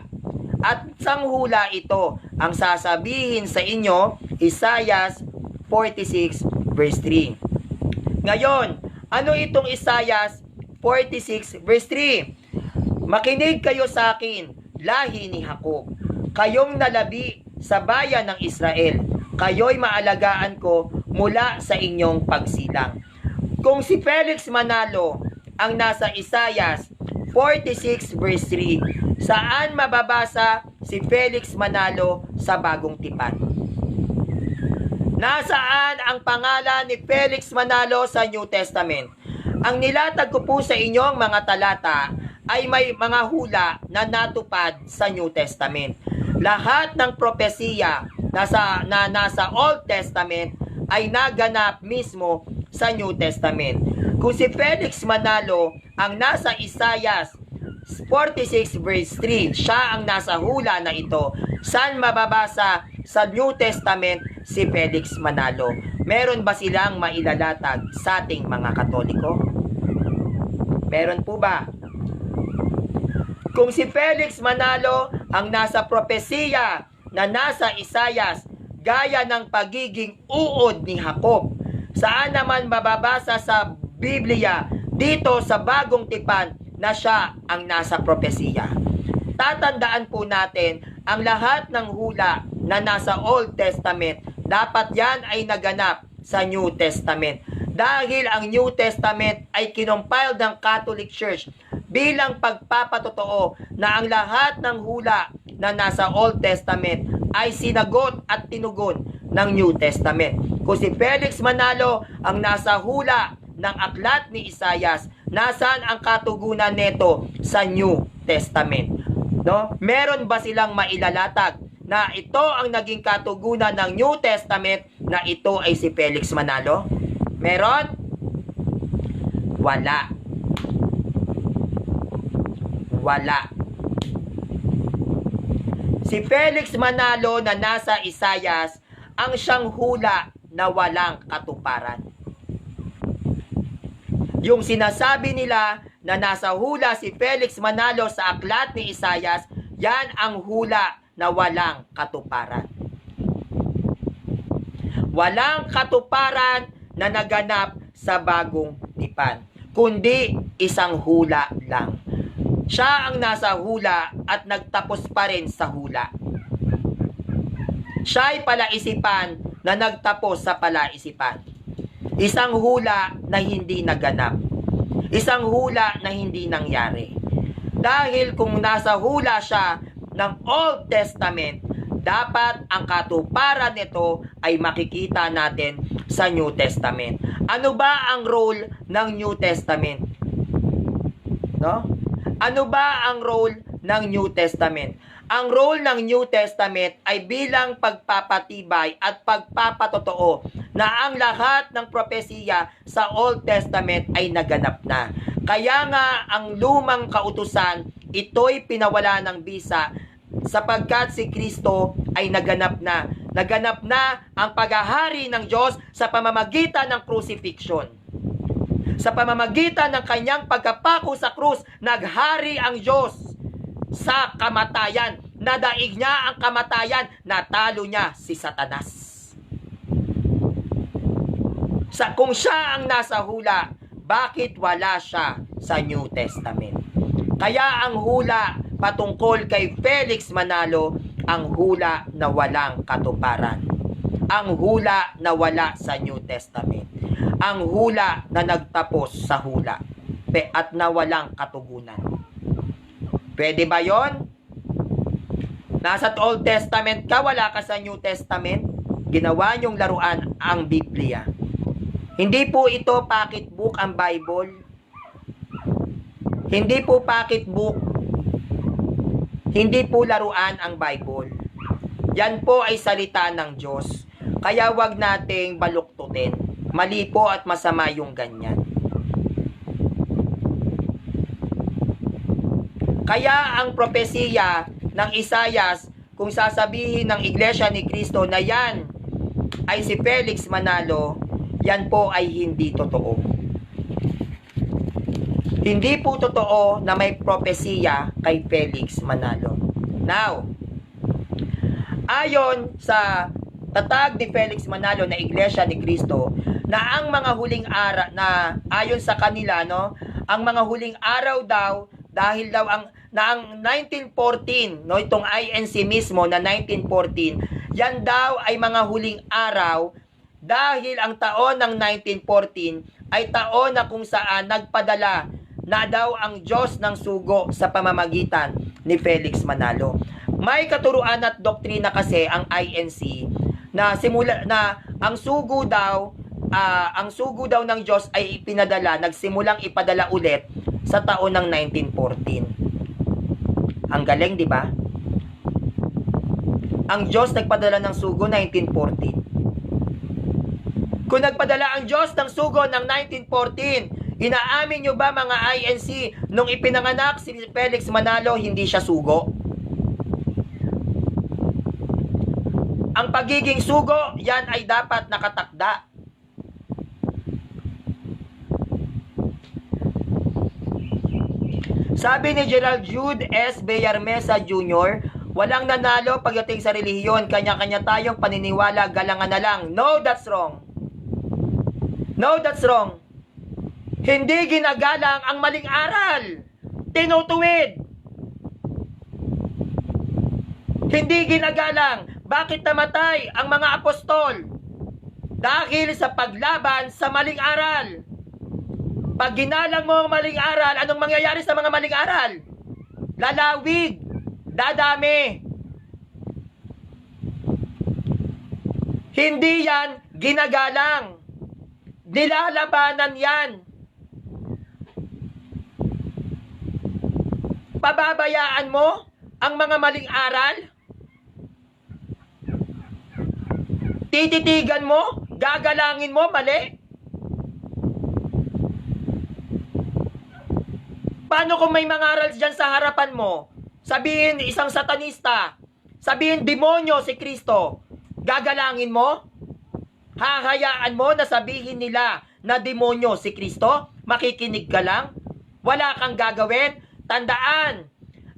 At sang hula ito, ang sasabihin sa inyo, Isaias 46 verse 3. Ngayon, ano itong Isaias 46 verse 3? Makinig kayo sa akin, lahi ni Jacob. Kayong nalabi sa bayan ng Israel. Kayo'y maalagaan ko mula sa inyong pagsilang. Kung si Felix Manalo ang nasa Isaias 46 verse 3, saan mababasa si Felix Manalo sa bagong tipan? Nasaan ang pangalan ni Felix Manalo sa New Testament? Ang nilatag ko po sa inyong mga talata ay may mga hula na natupad sa New Testament. Lahat ng propesiya na nasa Old Testament ay naganap mismo sa New Testament. Kung si Felix Manalo ang nasa Isaias 46 verse 3, siya ang nasa hula na ito, saan mababasa sa New Testament si Felix Manalo? Meron ba silang mailalatag sa ating mga Katoliko? Meron po ba? Kung si Felix Manalo ang nasa propesiya na nasa Isaias, gaya ng pagiging uod ni Jacob, saan naman mababasa sa Biblia dito sa bagong tipan na siya ang nasa propesiya? Tatandaan po natin ang lahat ng hula na nasa Old Testament, dapat yan ay naganap sa New Testament. Dahil ang New Testament ay kinompile ng Catholic Church bilang pagpapatotoo na ang lahat ng hula na nasa Old Testament ay sinagot at tinugon ng New Testament. Kung si Felix Manalo ang nasa hula ng aklat ni Isaias, nasaan ang katugunan nito sa New Testament? No? Meron ba silang mailalatag na ito ang naging katugunan ng New Testament na ito ay si Felix Manalo? Meron? Wala. Wala. Si Felix Manalo na nasa Isaias ang siyang hula na walang katuparan. Yung sinasabi nila na nasa hula si Felix Manalo sa aklat ni Isaias, yan ang hula na walang katuparan. Walang katuparan na naganap sa bagong tipan, kundi isang hula lang. Siya ang nasa hula at nagtapos pa rin sa hula. Siya ay palaisipan na nagtapos sa palaisipan. Isang hula na hindi naganap. Isang hula na hindi nangyari. Dahil kung nasa hula siya ng Old Testament, dapat ang katuparan nito ay makikita natin sa New Testament. Ano ba ang role ng New Testament? No? Ano ba ang role ng New Testament? Ang role ng New Testament ay bilang pagpapatibay at pagpapatotoo na ang lahat ng propesiya sa Old Testament ay naganap na. Kaya nga ang lumang kautusan, ito'y pinawala ng bisa sapagkat si Kristo ay naganap na. Naganap na ang paghahari ng Diyos sa pamamagitan ng crucifixion. Sa pamamagitan ng kanyang pagkapako sa krus, naghari ang Diyos sa kamatayan. Nadaig niya ang kamatayan, natalo niya si Satanas. Kung siya ang nasa hula, bakit wala siya sa New Testament? Kaya ang hula patungkol kay Felix Manalo, ang hula na walang katuparan. Ang hula na wala sa New Testament. Ang hula na nagtapos sa hula at na walang katugunan. Pwede ba yon? Nasa Old Testament ka, wala ka sa New Testament, ginawa niyong laruan ang Biblia. Hindi po ito pocketbook ang Bible. Hindi po pocketbook. Hindi po laruan ang Bible. Yan po ay salita ng Diyos. Kaya wag nating baluktutin. Mali po at masama yung ganyan. Kaya ang propesiya ng Isaias, kung sasabihin ng Iglesia ni Cristo na yan ay si Felix Manalo, yan po ay hindi totoo. Hindi po totoo na may propesiya kay Felix Manalo. Now, ayon sa tatag ni Felix Manalo na Iglesia ni Cristo, na ang mga huling araw, na ayon sa kanila, no, ang mga huling araw daw, dahil daw ang 1914, no, itong INC mismo na 1914, yan daw ay mga huling araw dahil ang taon ng 1914 ay taon na kung saan nagpadala na daw ang Diyos ng sugo sa pamamagitan ni Felix Manalo. May katuruan at doktrina kasi ang INC na simula na ang sugo daw ng Diyos ay ipinadala, nagsimulang ipadala ulit sa taon ng 1914. Ang galing, di ba? Ang Diyos nagpadala ng sugo 1914. Kung nagpadala ang Diyos ng sugo ng 1914, inaamin nyo ba mga INC, nung ipinanganak si Felix Manalo, hindi siya sugo? Ang pagiging sugo, yan ay dapat nakatakda. Sabi ni Gerald Jude S. Bellarmesa Jr., walang nanalo pagdating sa relihiyon, kanya-kanya tayong paniniwala, galangan na lang. No, that's wrong. No, that's wrong. Hindi ginagalang ang maling aral. Tinutuwid. Hindi ginagalang. Bakit namatay ang mga apostol? Dahil sa paglaban sa maling aral. Pag ginalang mo ang maling aral, anong mangyayari sa mga maling aral? Lalawig. Dadami. Hindi yan ginagalang. Nilalabanan yan. Pababayaan mo ang mga maling aral? Tititigan mo? Gagalangin mo? Mali? Paano kung may mga aral dyan sa harapan mo? Sabihin isang satanista, sabihin demonyo si Kristo, gagalangin mo? Hahayaan mo na sabihin nila na demonyo si Kristo? Makikinig ka lang? Wala kang gagawin? Tandaan,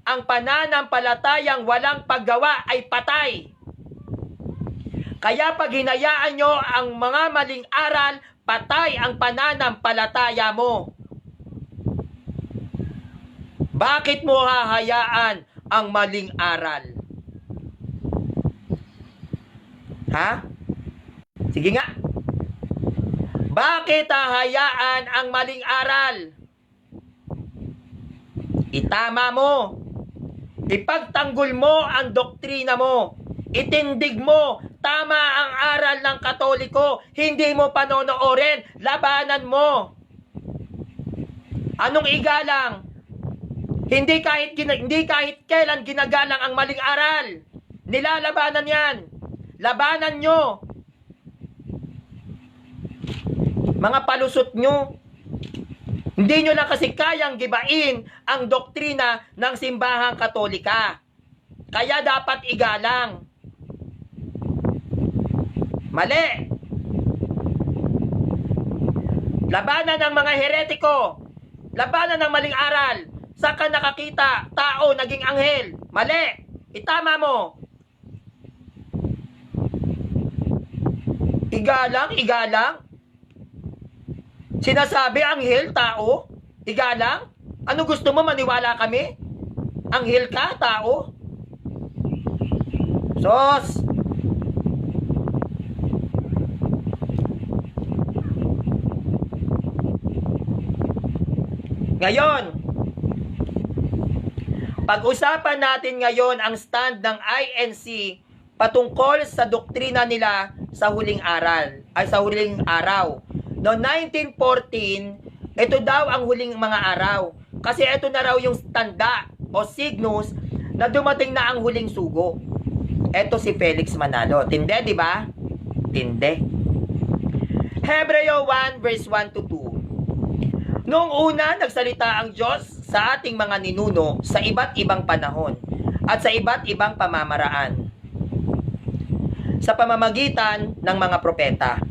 ang pananampalatayang walang paggawa ay patay. Kaya pag hinayaan nyo ang mga maling aral, patay ang pananampalataya mo. Bakit mo hahayaan ang maling aral? Ha? Sige nga. Bakit hahayaan ang maling aral? Itama mo. Ipagtanggol mo ang doktrina mo. Itindig mo. Tama ang aral ng Katoliko. Hindi mo panonoorin. Labanan mo. Anong igalang? Hindi kahit kailan ginagalang ang maling aral. Nilalabanan yan. Labanan nyo. Mga palusot nyo. Hindi nyo lang kasi kayang gibain ang doktrina ng simbahang Katolika. Kaya dapat igalang. Mali. Labanan ng mga heretiko. Labanan ng maling aral. Saan ka nakakita? Tao naging anghel. Mali. Itama mo. Igalang. Sinasabi anghel, tao. Igalang. Ano gusto mo, maniwala kami? Anghel ka, tao? Sos. Ngayon, pag-usapan natin ngayon ang stand ng INC patungkol sa doktrina nila sa huling araw. No 1914, ito daw ang huling mga araw. Kasi ito na raw yung tanda o signals na dumating na ang huling sugo. Ito si Felix Manalo. Tinde, di ba? Tinde. Hebreo 1 verse 1 to 2. Noong una, nagsalita ang Diyos sa ating mga ninuno sa iba't ibang panahon at sa iba't ibang pamamaraan sa pamamagitan ng mga propeta.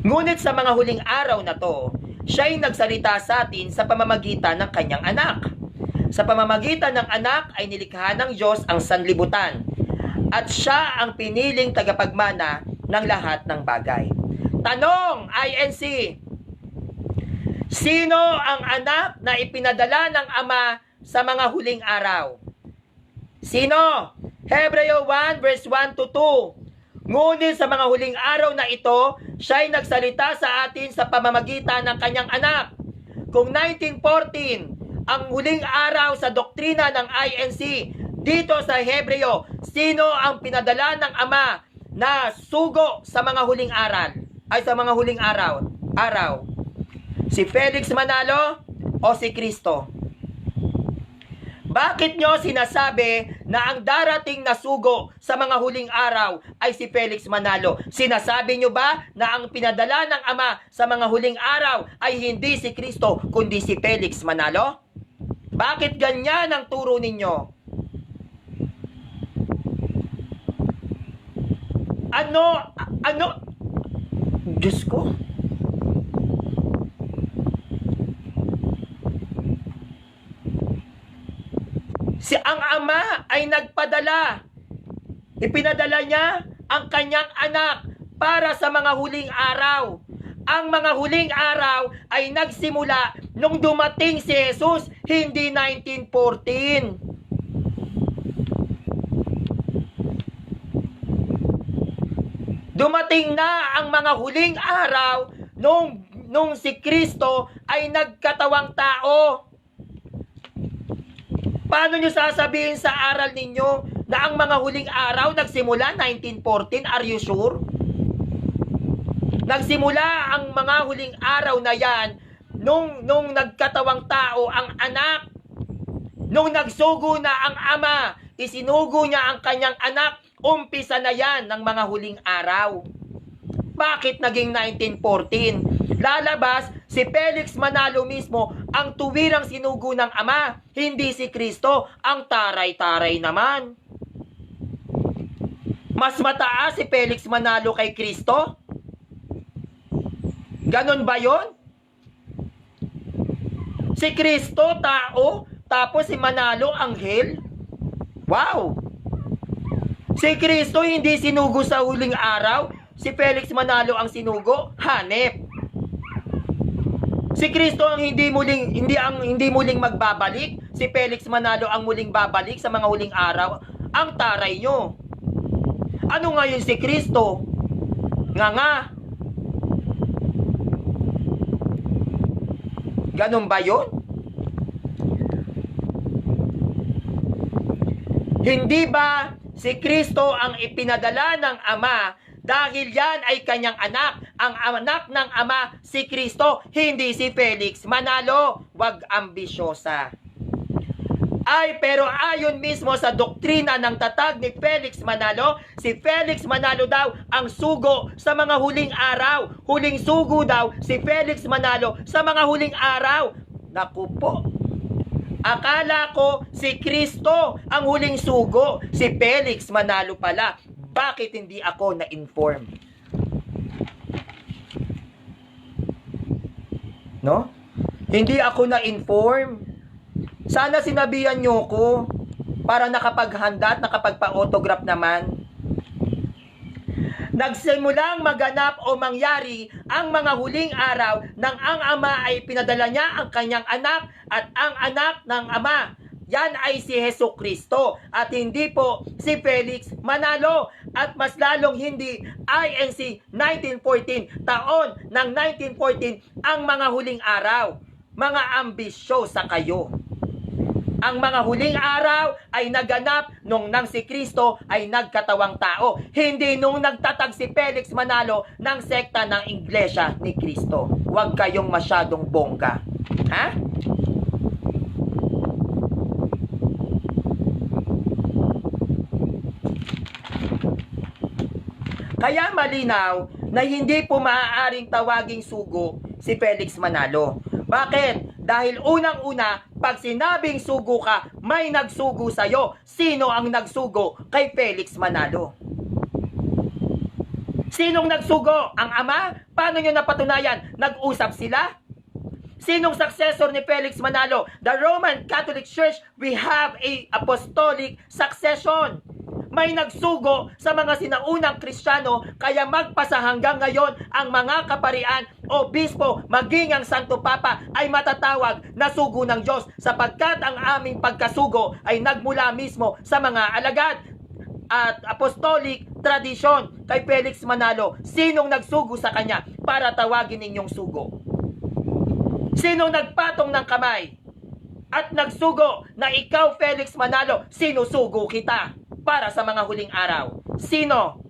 Ngunit sa mga huling araw na to, siya'y nagsalita sa atin sa pamamagitan ng kanyang anak. Sa pamamagitan ng anak ay nilikha ng Diyos ang sanlibutan at siya ang piniling tagapagmana ng lahat ng bagay. Tanong, INC, sino ang anak na ipinadala ng Ama sa mga huling araw? Sino? Hebreo 1 verse 1 to 2. Ngunit sa mga huling araw na ito, siya'y nagsalita sa atin sa pamamagitan ng kanyang anak. Kung 1914, ang huling araw sa doktrina ng INC, dito sa Hebreo, sino ang pinadala ng Ama na sugo sa mga huling araw? Si Felix Manalo o si Kristo? Bakit nyo sinasabi na ang darating na sugo sa mga huling araw ay si Felix Manalo? Sinasabi nyo ba na ang pinadala ng Ama sa mga huling araw ay hindi si Kristo kundi si Felix Manalo? Bakit ganyan ang turo ninyo? Ano? Diyos ko. Ang Ama ay nagpadala. Ipinadala niya ang kanyang anak para sa mga huling araw. Ang mga huling araw ay nagsimula nung dumating si Jesus, hindi 1914. Dumating na ang mga huling araw nung si Kristo ay nagkatawang tao. Paano nyo sasabihin sa aral ninyo na ang mga huling araw nagsimula 1914? Are you sure? Nagsimula ang mga huling araw na yan nung nagkatawang tao ang anak. Nung nagsugo na ang Ama, isinugo niya ang kanyang anak, umpisa na yan ng mga huling araw. Bakit naging 1914? Lalabas si Felix Manalo mismo ang tuwirang sinugo ng Ama, hindi si Kristo. Ang taray-taray naman. Mas mataas si Felix Manalo kay Kristo? Ganon ba yon? Si Kristo tao, tapos si Manalo anghel? Wow! Si Kristo hindi sinugo sa huling araw, si Felix Manalo ang sinugo? Hanep. Si Kristo ang hindi muling magbabalik, si Felix Manalo ang muling babalik sa mga huling araw. Ang taray nyo. Ano ngayon si Kristo? Nga. Ganun ba yun? Hindi ba si Kristo ang ipinadala ng Ama dahil yan ay kanyang anak? Ang anak ng Ama, si Kristo, hindi si Felix Manalo. Wag ambisyosa. pero ayon mismo sa doktrina ng tatag ni Felix Manalo, si Felix Manalo daw ang sugo sa mga huling araw. Huling sugo daw si Felix Manalo sa mga huling araw. Naku po. Akala ko si Kristo ang huling sugo. Si Felix Manalo pala. Bakit hindi ako na-inform? No? Hindi ako na-inform. Sana sinabihan nyo ko para nakapaghanda at nakapagpa-autograph naman. Nagsimulang maganap o mangyari ang mga huling araw nang ang ama ay pinadala niya ang kanyang anak at ang anak ng ama. Yan ay si Hesukristo at hindi po si Felix Manalo. At mas lalong hindi INC 1914, taon ng 1914 ang mga huling araw. Mga ambisyosa kayo. Ang mga huling araw ay naganap nung nang si Kristo ay nagkatawang tao. Hindi nung nagtatag si Felix Manalo ng sekta ng Iglesia ni Kristo. Huwag kayong masyadong bongga. Ha? Kaya malinaw na hindi po maaaring tawaging sugo si Felix Manalo. Bakit? Dahil unang-una, pag sinabing sugo ka, may nagsugo sa'yo. Sino ang nagsugo kay Felix Manalo? Sinong nagsugo? Ang ama? Paano nyo napatunayan? Nag-usap sila? Sinong successor ni Felix Manalo? The Roman Catholic Church, we have a apostolic succession. May nagsugo sa mga sinaunang Kristiyano, kaya magpasa hanggang ngayon ang mga kaparian o bispo maging ang Santo Papa ay matatawag na sugo ng Diyos sapagkat ang aming pagkasugo ay nagmula mismo sa mga alagad at apostolic tradition kay Felix Manalo. Sinong nagsugo sa kanya para tawagin ninyong sugo? Sinong nagpatong ng kamay at nagsugo na ikaw Felix Manalo, sinusugo kita para sa mga huling araw? Sino?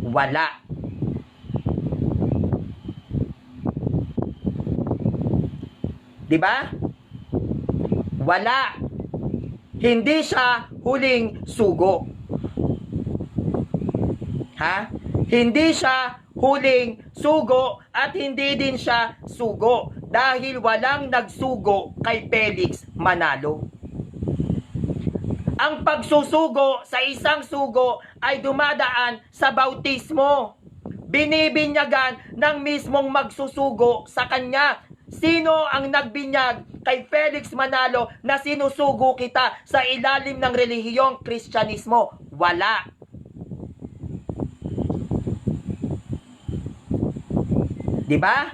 Wala. Diba? Wala. Hindi siya huling sugo. Ha? Hindi siya huling sugo at hindi din siya sugo dahil walang nagsugo kay Felix Manalo. Ang pagsusugo sa isang sugo ay dumadaan sa bautismo. Binibinyagan ng mismong magsusugo sa kanya. Sino ang nagbinyag kay Felix Manalo na sinusugo kita sa ilalim ng relihiyong Kristyanismo? Wala. Diba?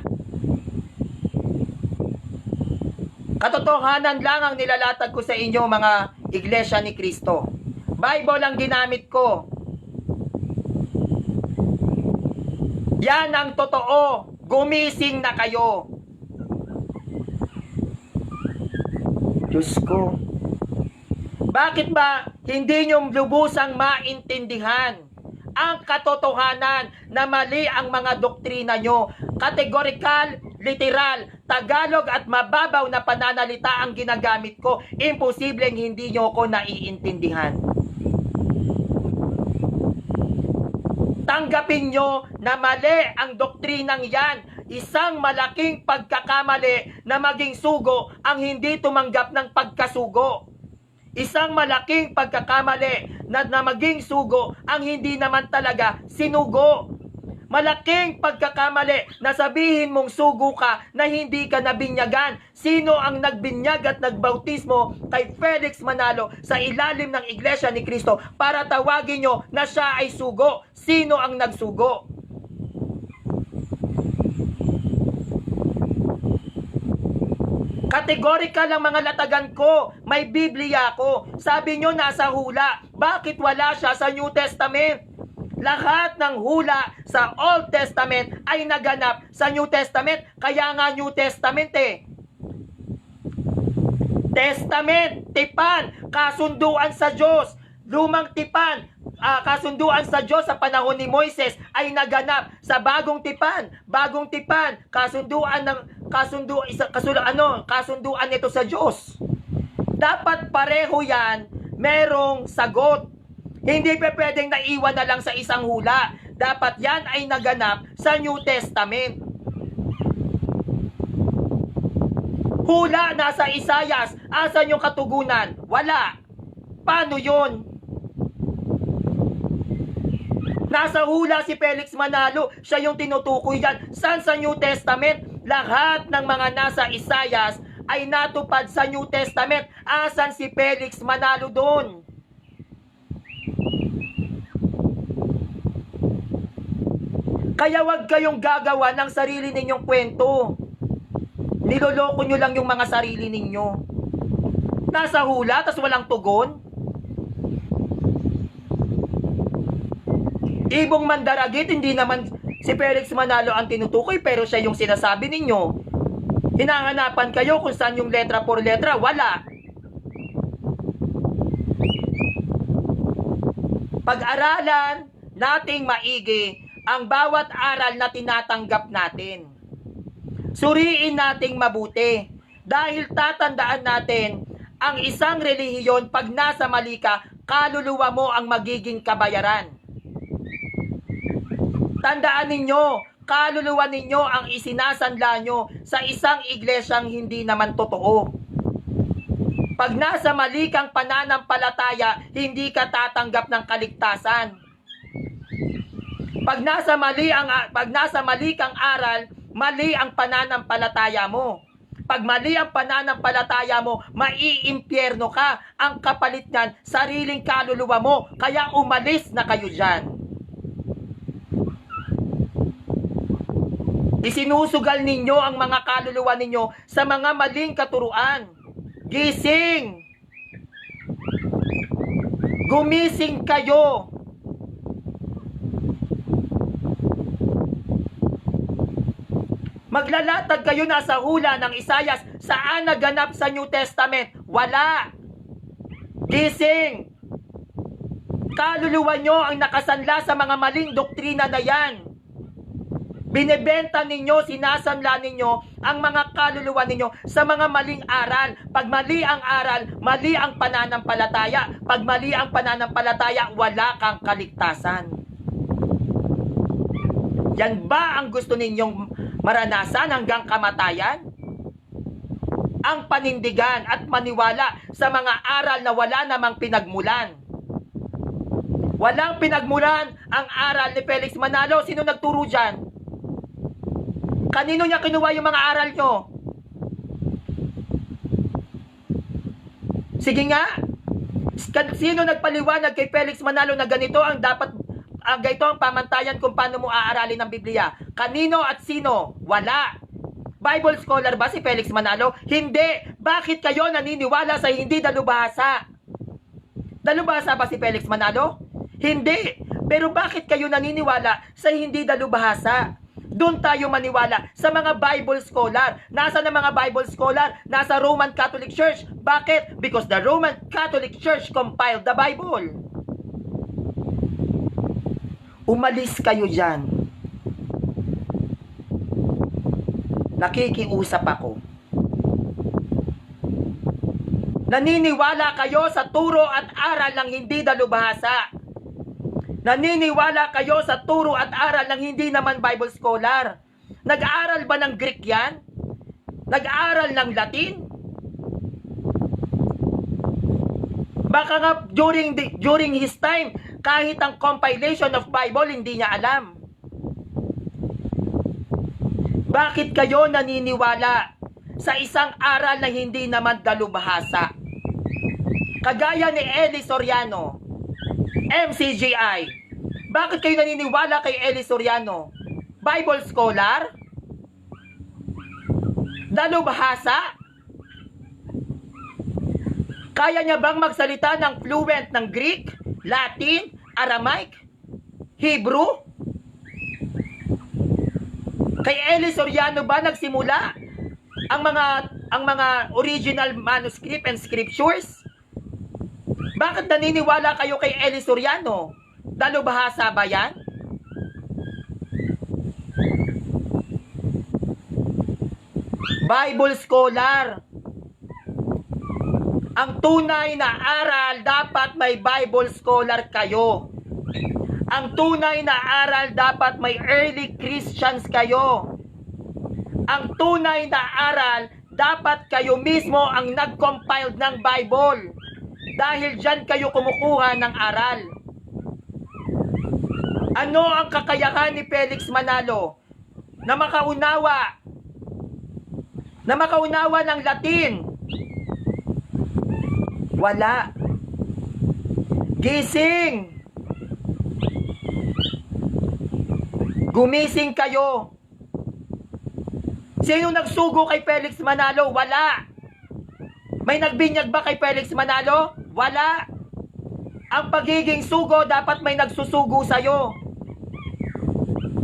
Katotohanan lang ang nilalatag ko sa inyo, mga Iglesia ni Kristo. Bible ang ginamit ko. Yan ang totoo. Gumising na kayo. Diyos ko. Bakit ba hindi nyo lubusang maintindihan ang katotohanan na mali ang mga doktrina nyo? Categorical, literal, Tagalog at mababaw na pananalita ang ginagamit ko. Imposibleng hindi nyo ko naiintindihan. Tanggapin nyo na mali ang doktrinang yan. Isang malaking pagkakamali na maging sugo ang hindi tumanggap ng pagkasugo. Isang malaking pagkakamali na maging sugo ang hindi naman talaga sinugo. Malaking pagkakamali na sabihin mong sugo ka na hindi ka nabinyagan. Sino ang nagbinyag at nagbautismo kay Felix Manalo sa ilalim ng Iglesia ni Kristo para tawagin nyo na siya ay sugo? Sino ang nagsugo? Kategorikal ang mga latagan ko. May Biblia ko. Sabi nyo nasa hula. Bakit wala siya sa New Testament? Lahat ng hula sa Old Testament ay naganap sa New Testament. Kaya nga New Testament eh. Testament, tipan, kasunduan sa Diyos. Lumang tipan, kasunduan sa Diyos sa panahon ni Moises ay naganap sa bagong tipan. Bagong tipan, kasunduan nito sa Diyos. Dapat pareho yan, merong sagot. Hindi pa pwedeng naiwan na lang sa isang hula. Dapat yan ay naganap sa New Testament. Hula nasa Isayas, asan yung katugunan? Wala. Paano yun? Nasa hula si Felix Manalo, siya yung tinutukoy dyan. Saan sa New Testament? Lahat ng mga nasa Isayas ay natupad sa New Testament. Asan si Felix Manalo doon? Kaya wag kayong gagawa ng sarili ninyong kwento. Niloloko nyo lang yung mga sarili ninyo. Nasa hula, tas walang tugon. Ibong Mandaragit, hindi naman si Felix Manalo ang tinutukoy, pero siya yung sinasabi ninyo. Hinahanapan kayo kung saan yung letra por letra. Wala. Pag-aralan nating maigi ang bawat aral na tinatanggap natin. Suriin nating mabuti dahil tatandaan natin ang isang relihiyon pag nasa mali ka, kaluluwa mo ang magiging kabayaran. Tandaan ninyo, kaluluwa ninyo ang isinasanla nyo sa isang iglesyang hindi naman totoo. Pag nasa mali kang pananampalataya, hindi ka tatanggap ng kaligtasan. Pag nasa mali kang aral, mali ang pananampalataya mo. Pag mali ang pananampalataya mo, maiimpyerno ka. Ang kapalit niyan, sariling kaluluwa mo. Kaya umalis na kayo dyan. Isinusugal ninyo ang mga kaluluwa ninyo sa mga maling katuruan. Gising! Gumising kayo! Maglalatag kayo nasa hula ng Isayas. Saan naganap sa New Testament? Wala. Gising. Kaluluwa nyo ang nakasanla sa mga maling doktrina na yan. Binebenta ninyo, sinasanla ninyo ang mga kaluluwa ninyo sa mga maling aral. Pag mali ang aral, mali ang pananampalataya. Pag mali ang pananampalataya, wala kang kaligtasan. Yan ba ang gusto ninyong maranasan hanggang kamatayan? Ang panindigan at maniwala sa mga aral na wala namang pinagmulan. Walang pinagmulan ang aral ni Felix Manalo. Sino nagturo dyan? Kanino niya kinuha yung mga aral nyo? Sige nga. Sino nagpaliwanag kay Felix Manalo na ganito ang dapat ganito ang pamantayan kung paano mo aaralin ng Biblia? Kanino at sino? Wala. Bible scholar ba si Felix Manalo? Hindi. Bakit kayo naniniwala sa hindi dalubhasa? Dalubhasa ba si Felix Manalo? Hindi. Pero bakit kayo naniniwala sa hindi dalubhasa? Doon tayo maniwala sa mga Bible scholar. Nasa na mga Bible scholar? Nasa Roman Catholic Church. Bakit? Because the Roman Catholic Church compiled the Bible. Umalis kayo dyan. Nakikiusap ako. Naniniwala kayo sa turo at aral ng hindi dalubhasa. Naniniwala kayo sa turo at aral ng hindi naman Bible scholar. Nag-aaral ba ng Greek yan? Nag-aaral ng Latin? Baka nga during his time, kahit ang compilation of Bible hindi niya alam. Bakit kayo naniniwala sa isang aral na hindi naman dalubhasa? Kagaya ni Eli Soriano, MCGI. Bakit kayo naniniwala kay Eli Soriano? Bible scholar? Dalubhasa? Kaya niya bang magsalita ng fluent ng Greek, Latin, Aramaic, Hebrew? Kay Eli Soriano ba nagsimula ang mga original manuscript and scriptures? Bakit naniniwala kayo kay Eli Soriano? Dalubhasa ba yan? Bible scholar. Ang tunay na aral, dapat may Bible scholar kayo. Ang tunay na aral, dapat may early Christians kayo. Ang tunay na aral, dapat kayo mismo ang nag-compiled ng Bible. Dahil dyan kayo kumukuha ng aral. Ano ang kakayahan ni Felix Manalo? Na makaunawa ng Latin. Wala. Gising. Gumising kayo. Sino nagsugo kay Felix Manalo? Wala. May nagbinyag ba kay Felix Manalo? Wala. Ang pagiging sugo, dapat may nagsusugo sa'yo.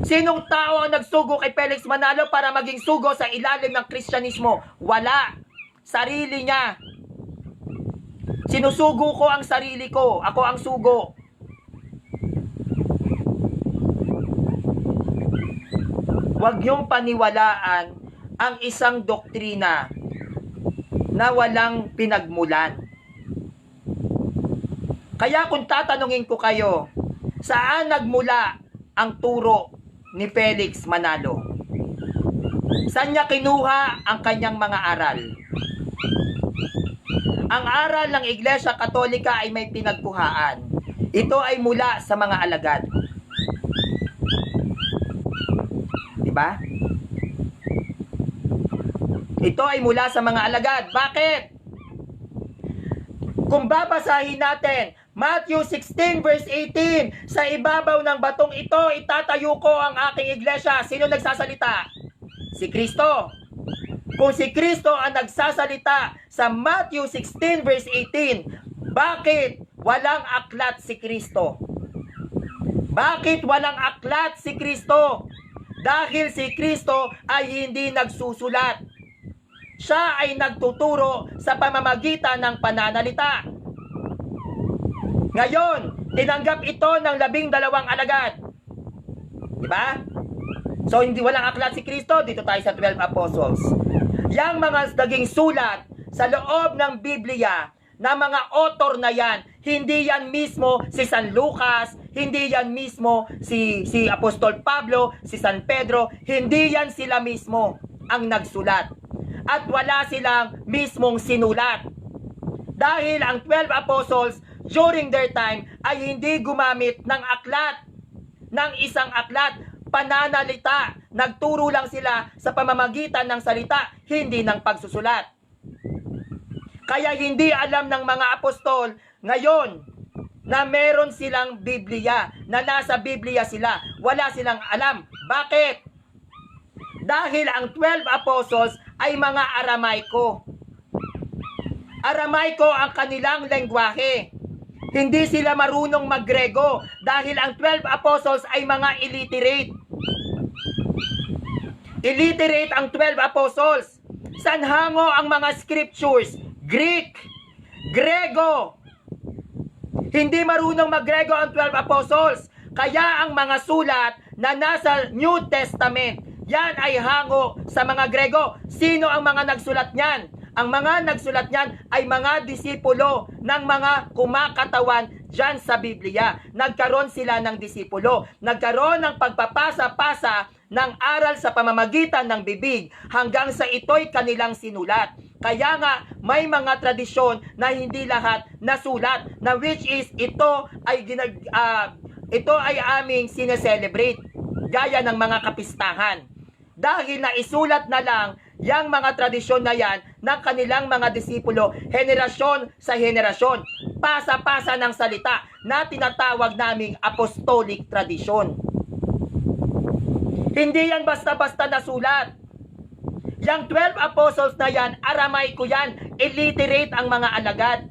Sinong tao ang nagsugo kay Felix Manalo para maging sugo sa ilalim ng Kristyanismo? Wala. Sarili niya. Sinusugo ko ang sarili ko. Ako ang sugo. Huwag niyong paniwalaan ang isang doktrina na walang pinagmulan. Kaya kung tatanungin ko kayo, saan nagmula ang turo ni Felix Manalo? Saan niya kinuha ang kanyang mga aral? Ang aral ng Iglesia Katolika ay may pinagkuhaan. Ito ay mula sa mga alagad. Diba? Ito ay mula sa mga alagad. Bakit? Kung babasahin natin, Matthew 16 verse 18, sa ibabaw ng batong ito, itatayo ko ang aking iglesia. Sino nagsasalita? Si Kristo. Kung si Kristo ang nagsasalita sa Matthew 16 verse 18, bakit walang aklat si Kristo? Bakit walang aklat si Kristo? Dahil si Kristo ay hindi nagsusulat. Siya ay nagtuturo sa pamamagitan ng pananalita. Ngayon, tinanggap ito ng 12 alagad. Diba? So, hindi walang aklat si Kristo. Dito tayo sa 12 apostles. Yang mga naging sulat sa loob ng Biblia na mga author na yan, hindi yan mismo si San Lucas, hindi yan mismo si Apostol Pablo, si San Pedro, hindi yan sila mismo ang nagsulat. At wala silang mismong sinulat. Dahil ang 12 apostles, during their time, ay hindi gumamit ng aklat, ng isang aklat, pananalita. Nagturo lang sila sa pamamagitan ng salita, hindi ng pagsusulat. Kaya hindi alam ng mga apostol ngayon na meron silang Biblia, na nasa Biblia sila. Wala silang alam. Bakit? Dahil ang 12 apostles ay mga Aramaiko. Aramaiko ang kanilang lengguwahe. Hindi sila marunong mag-Grego dahil ang 12 apostles ay mga illiterate. Illiterate ang 12 apostles. Sanhango ang mga scriptures? Greek, Grego. Hindi marunong mag-Grego ang 12 apostles. Kaya ang mga sulat na nasa New Testament, yan ay hango sa mga Grego. Sino ang mga nagsulat niyan? Ang mga nagsulat niyan ay mga disipulo ng mga kumakatawan dyan sa Biblia. Nagkaroon sila ng disipulo. Nagkaroon ng pagpapasa-pasa ng aral sa pamamagitan ng bibig hanggang sa ito'y kanilang sinulat. Kaya nga may mga tradisyon na hindi lahat nasulat, na which is ito ay aming sineselebrate gaya ng mga kapistahan. Dahil na isulat na lang yang mga tradisyon na yan ng kanilang mga disipulo, henerasyon sa henerasyon, pasa-pasa ng salita na tinatawag naming apostolic tradition. Hindi yan basta-basta nasulat. Yang 12 apostles na yan, Aramaiko yan, illiterate ang mga alagad.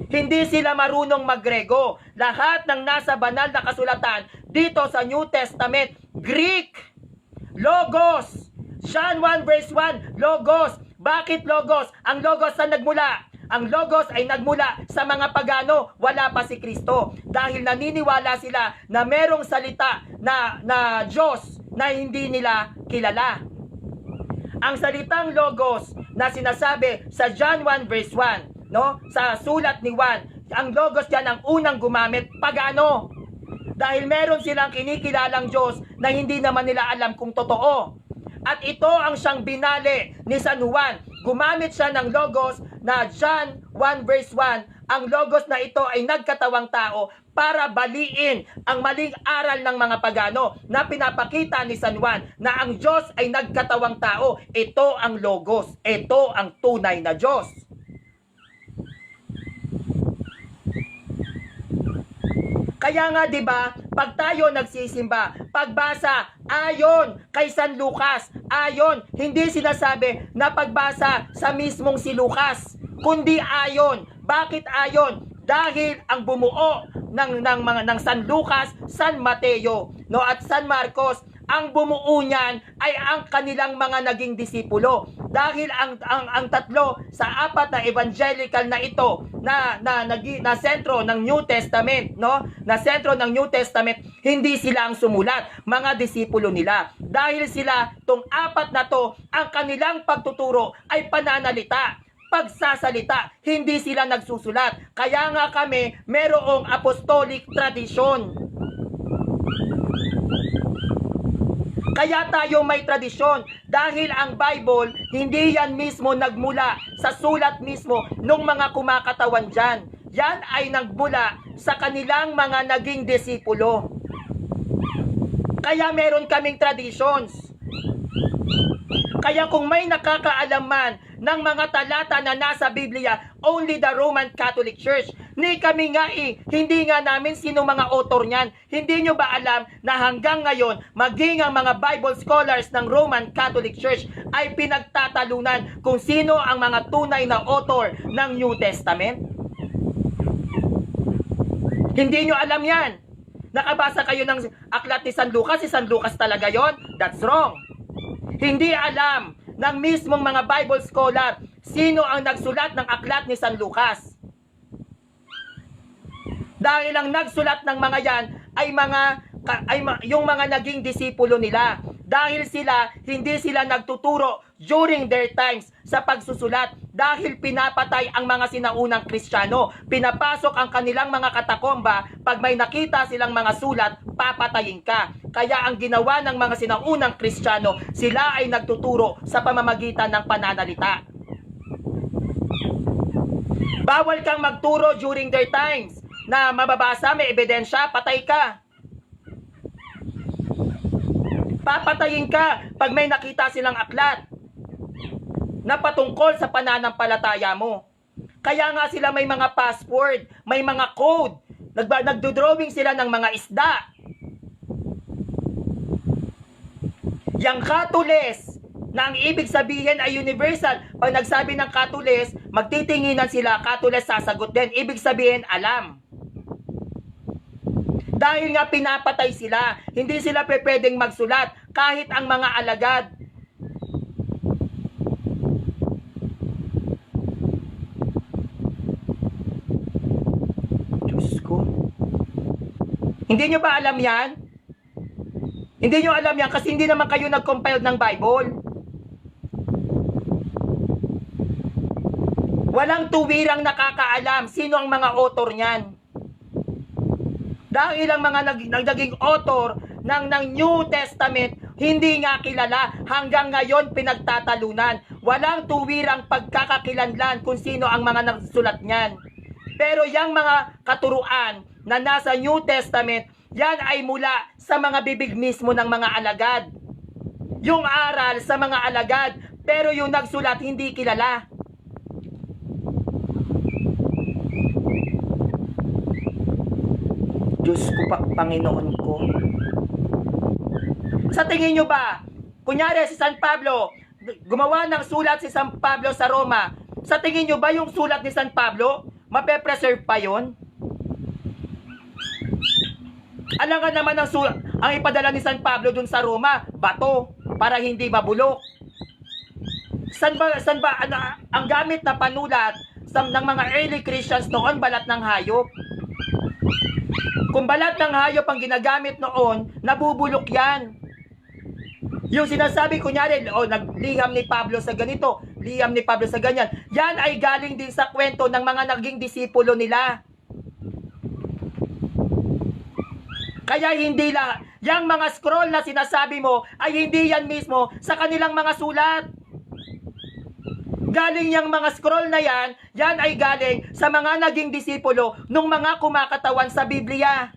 Hindi sila marunong mag-Grego. Lahat ng nasa banal na kasulatan dito sa New Testament, Greek, Logos. John 1 verse 1, Logos. Bakit Logos? Ang Logos saan nagmula? Ang Logos ay nagmula sa mga pagano, wala pa si Kristo. Dahil naniniwala sila na merong salita na Diyos na hindi nila kilala. Ang salitang Logos na sinasabi sa John 1 verse 1, no, sa sulat ni Juan. Ang Logos diyan ang unang gumamit. Pagano? Dahil meron silang kinikilalang Diyos na hindi naman nila alam kung totoo. At ito ang siyang binali ni San Juan. Gumamit siya ng Logos na John 1 verse 1. Ang Logos na ito ay nagkatawang tao para baliin ang maling aral ng mga pagano na pinapakita ni San Juan na ang Diyos ay nagkatawang tao. Ito ang Logos. Ito ang tunay na Diyos. Kaya nga 'di ba, pag tayo nagsisimba, pagbasa ayon kay San Lucas, ayon, hindi sinasabi na pagbasa sa mismong si Lucas, kundi ayon. Bakit ayon? Dahil ang bumuo ng San Lucas, San Mateo, no, at San Marcos, ang bumuo niyan ay ang kanilang mga naging disipulo. Dahil ang tatlo sa apat na evangelical na ito na sentro ng New Testament, no? Na sentro ng New Testament, hindi sila ang sumulat, mga disipulo nila. Dahil sila, tong apat na to, ang kanilang pagtuturo ay pananalita, pagsasalita, hindi sila nagsusulat. Kaya nga kami merong apostolic tradition. Kaya tayo may tradisyon dahil ang Bible, hindi yan mismo nagmula sa sulat mismo ng mga kumakatawan dyan. Yan ay nagmula sa kanilang mga naging disipulo. Kaya meron kaming traditions. Kaya kung may nakakaalam man ng mga talata na nasa Biblia, only the Roman Catholic Church. Ni kami nga hindi nga namin sino mga author niyan. Hindi nyo ba alam na hanggang ngayon, maging ang mga Bible scholars ng Roman Catholic Church ay pinagtatalunan kung sino ang mga tunay na author ng New Testament? Hindi nyo alam yan. Nakabasa kayo ng aklat ni San Lucas, si San Lucas talaga yon? That's wrong. Hindi alam ng mismong mga Bible scholar sino ang nagsulat ng aklat ni San Lucas. Dahil ang nagsulat ng mga yan ay yung mga naging disipulo nila. Dahil hindi sila nagtuturo during their times sa pagsusulat. Dahil pinapatay ang mga sinaunang Kristiyano. Pinapasok ang kanilang mga katakomba. Pag may nakita silang mga sulat, papatayin ka. Kaya ang ginawa ng mga sinaunang Kristiyano, sila ay nagtuturo sa pamamagitan ng pananalita. Bawal kang magturo during their times na mababasa, may ebidensya, patay ka. Papatayin ka pag may nakita silang aklat na patungkol sa pananampalataya mo. Kaya nga sila may mga password, may mga code, nagdodrawing sila ng mga isda. Yang katules, na ang ibig sabihin ay universal. Pag nagsabi ng katules, magtitinginan sila, katules sasagot din. Ibig sabihin, alam. Dahil nga pinapatay sila, hindi sila pwedeng magsulat kahit ang mga alagad. Diyos ko. Hindi nyo ba alam yan? Hindi nyo alam yan kasi hindi naman kayo nag-compile ng Bible. Walang tuwirang nakakaalam sino ang mga author niyan. Dahil ang mga naging author ng New Testament, hindi nga kilala. Hanggang ngayon pinagtatalunan. Walang tuwirang pagkakakilanlan kung sino ang mga nagsulat niyan. Pero yung mga katuruan na nasa New Testament, yan ay mula sa mga bibig mismo ng mga alagad. Yung aral sa mga alagad, pero yung nagsulat hindi kilala. Diyos ko pa, Panginoon ko. Sa tingin nyo ba, kunyari si San Pablo, gumawa ng sulat si San Pablo sa Roma, sa tingin nyo ba yung sulat ni San Pablo, mape-preserve pa yon? Alam nga naman ang sulat, ang ipadala ni San Pablo dun sa Roma, bato, para hindi mabulok. San ba ang gamit na panulat ng mga early Christians noon, balat ng hayop? Kung balat ng hayop ang ginagamit noon, nabubulok yan. Yung sinasabi, kunyari, nagliham ni Pablo sa ganito, liham ni Pablo sa ganyan, yan ay galing din sa kwento ng mga naging disipulo nila. Kaya hindi lang, yung mga scroll na sinasabi mo, ay hindi yan mismo sa kanilang mga sulat. Galing yung mga scroll na yan ay galing sa mga naging disipulo nung mga kumakatawan sa Biblia.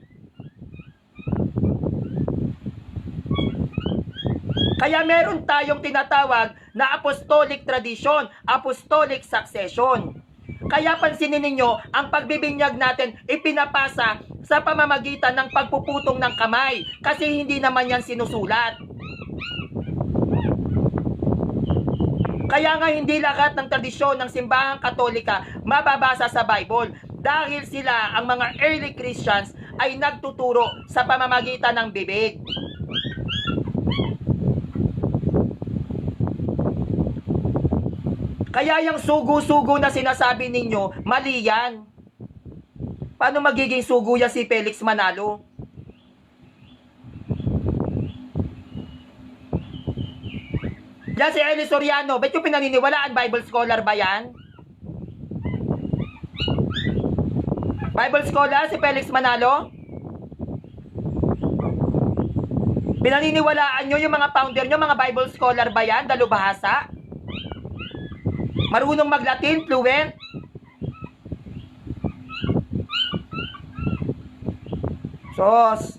Kaya meron tayong tinatawag na apostolic tradition, apostolic succession. Kaya pansinin ninyo, ang pagbibinyag natin ipinapasa sa pamamagitan ng pagpuputong ng kamay kasi hindi naman yan sinusulat. Kaya nga hindi lahat ng tradisyon ng simbahang Katolika mababasa sa Bible dahil sila, ang mga early Christians, ay nagtuturo sa pamamagitan ng bibig. Kaya yung sugo-sugo na sinasabi ninyo, mali yan. Paano magiging sugo yan si Felix Manalo? Yan si Eli Soriano, ba't yung pinaniniwalaan? Bible scholar ba yan? Bible scholar si Felix Manalo? Pinaniniwalaan nyo yung mga founder nyo, mga Bible scholar ba yan? Dalubhasa? Marunong mag-Latin, fluent? Sos,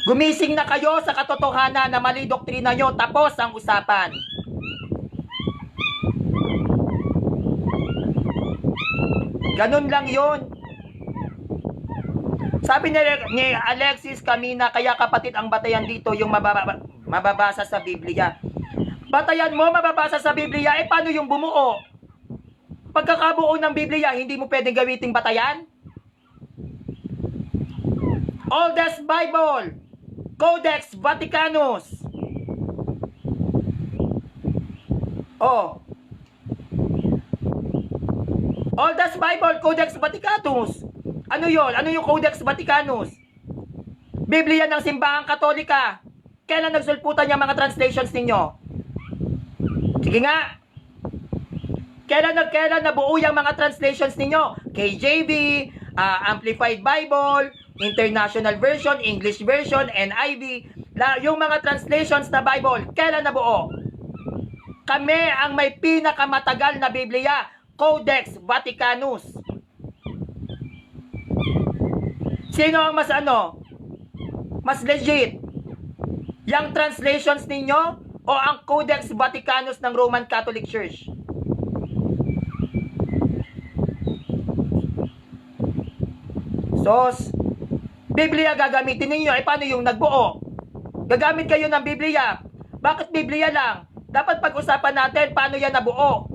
gumising na kayo sa katotohanan na mali doktrina nyo, tapos ang usapan. Ganun lang yon. Sabi ni Alexis Camina, kaya kapatid ang batayan dito yung mababasa sa Biblia. Batayan mo, mababasa sa Biblia, paano yung bumuo? Pagkakabuo ng Biblia, hindi mo pwedeng gawiting batayan? Oldest Bible, Codex Vaticanus. Oldest Bible, Codex Vaticanus. Ano yon? Ano yung Codex Vaticanus? Biblia ng simbahang Katolika. Kailan nagsulputan yung mga translations ninyo? Sige nga. Kailan nabuo yung mga translations ninyo? KJV, Amplified Bible, International Version, English Version, NIV. Yung mga translations na Bible, kailan nabuo? Kami ang may pinakamatagal na Biblia, Codex Vaticanus. Sino ang mas legit? Yung translations ninyo o ang Codex Vaticanus ng Roman Catholic Church? Sos, Biblia gagamitin ninyo, paano yung nagbuo? Gagamit kayo ng Biblia. Bakit Biblia lang? Dapat pag-usapan natin paano yan nabuo.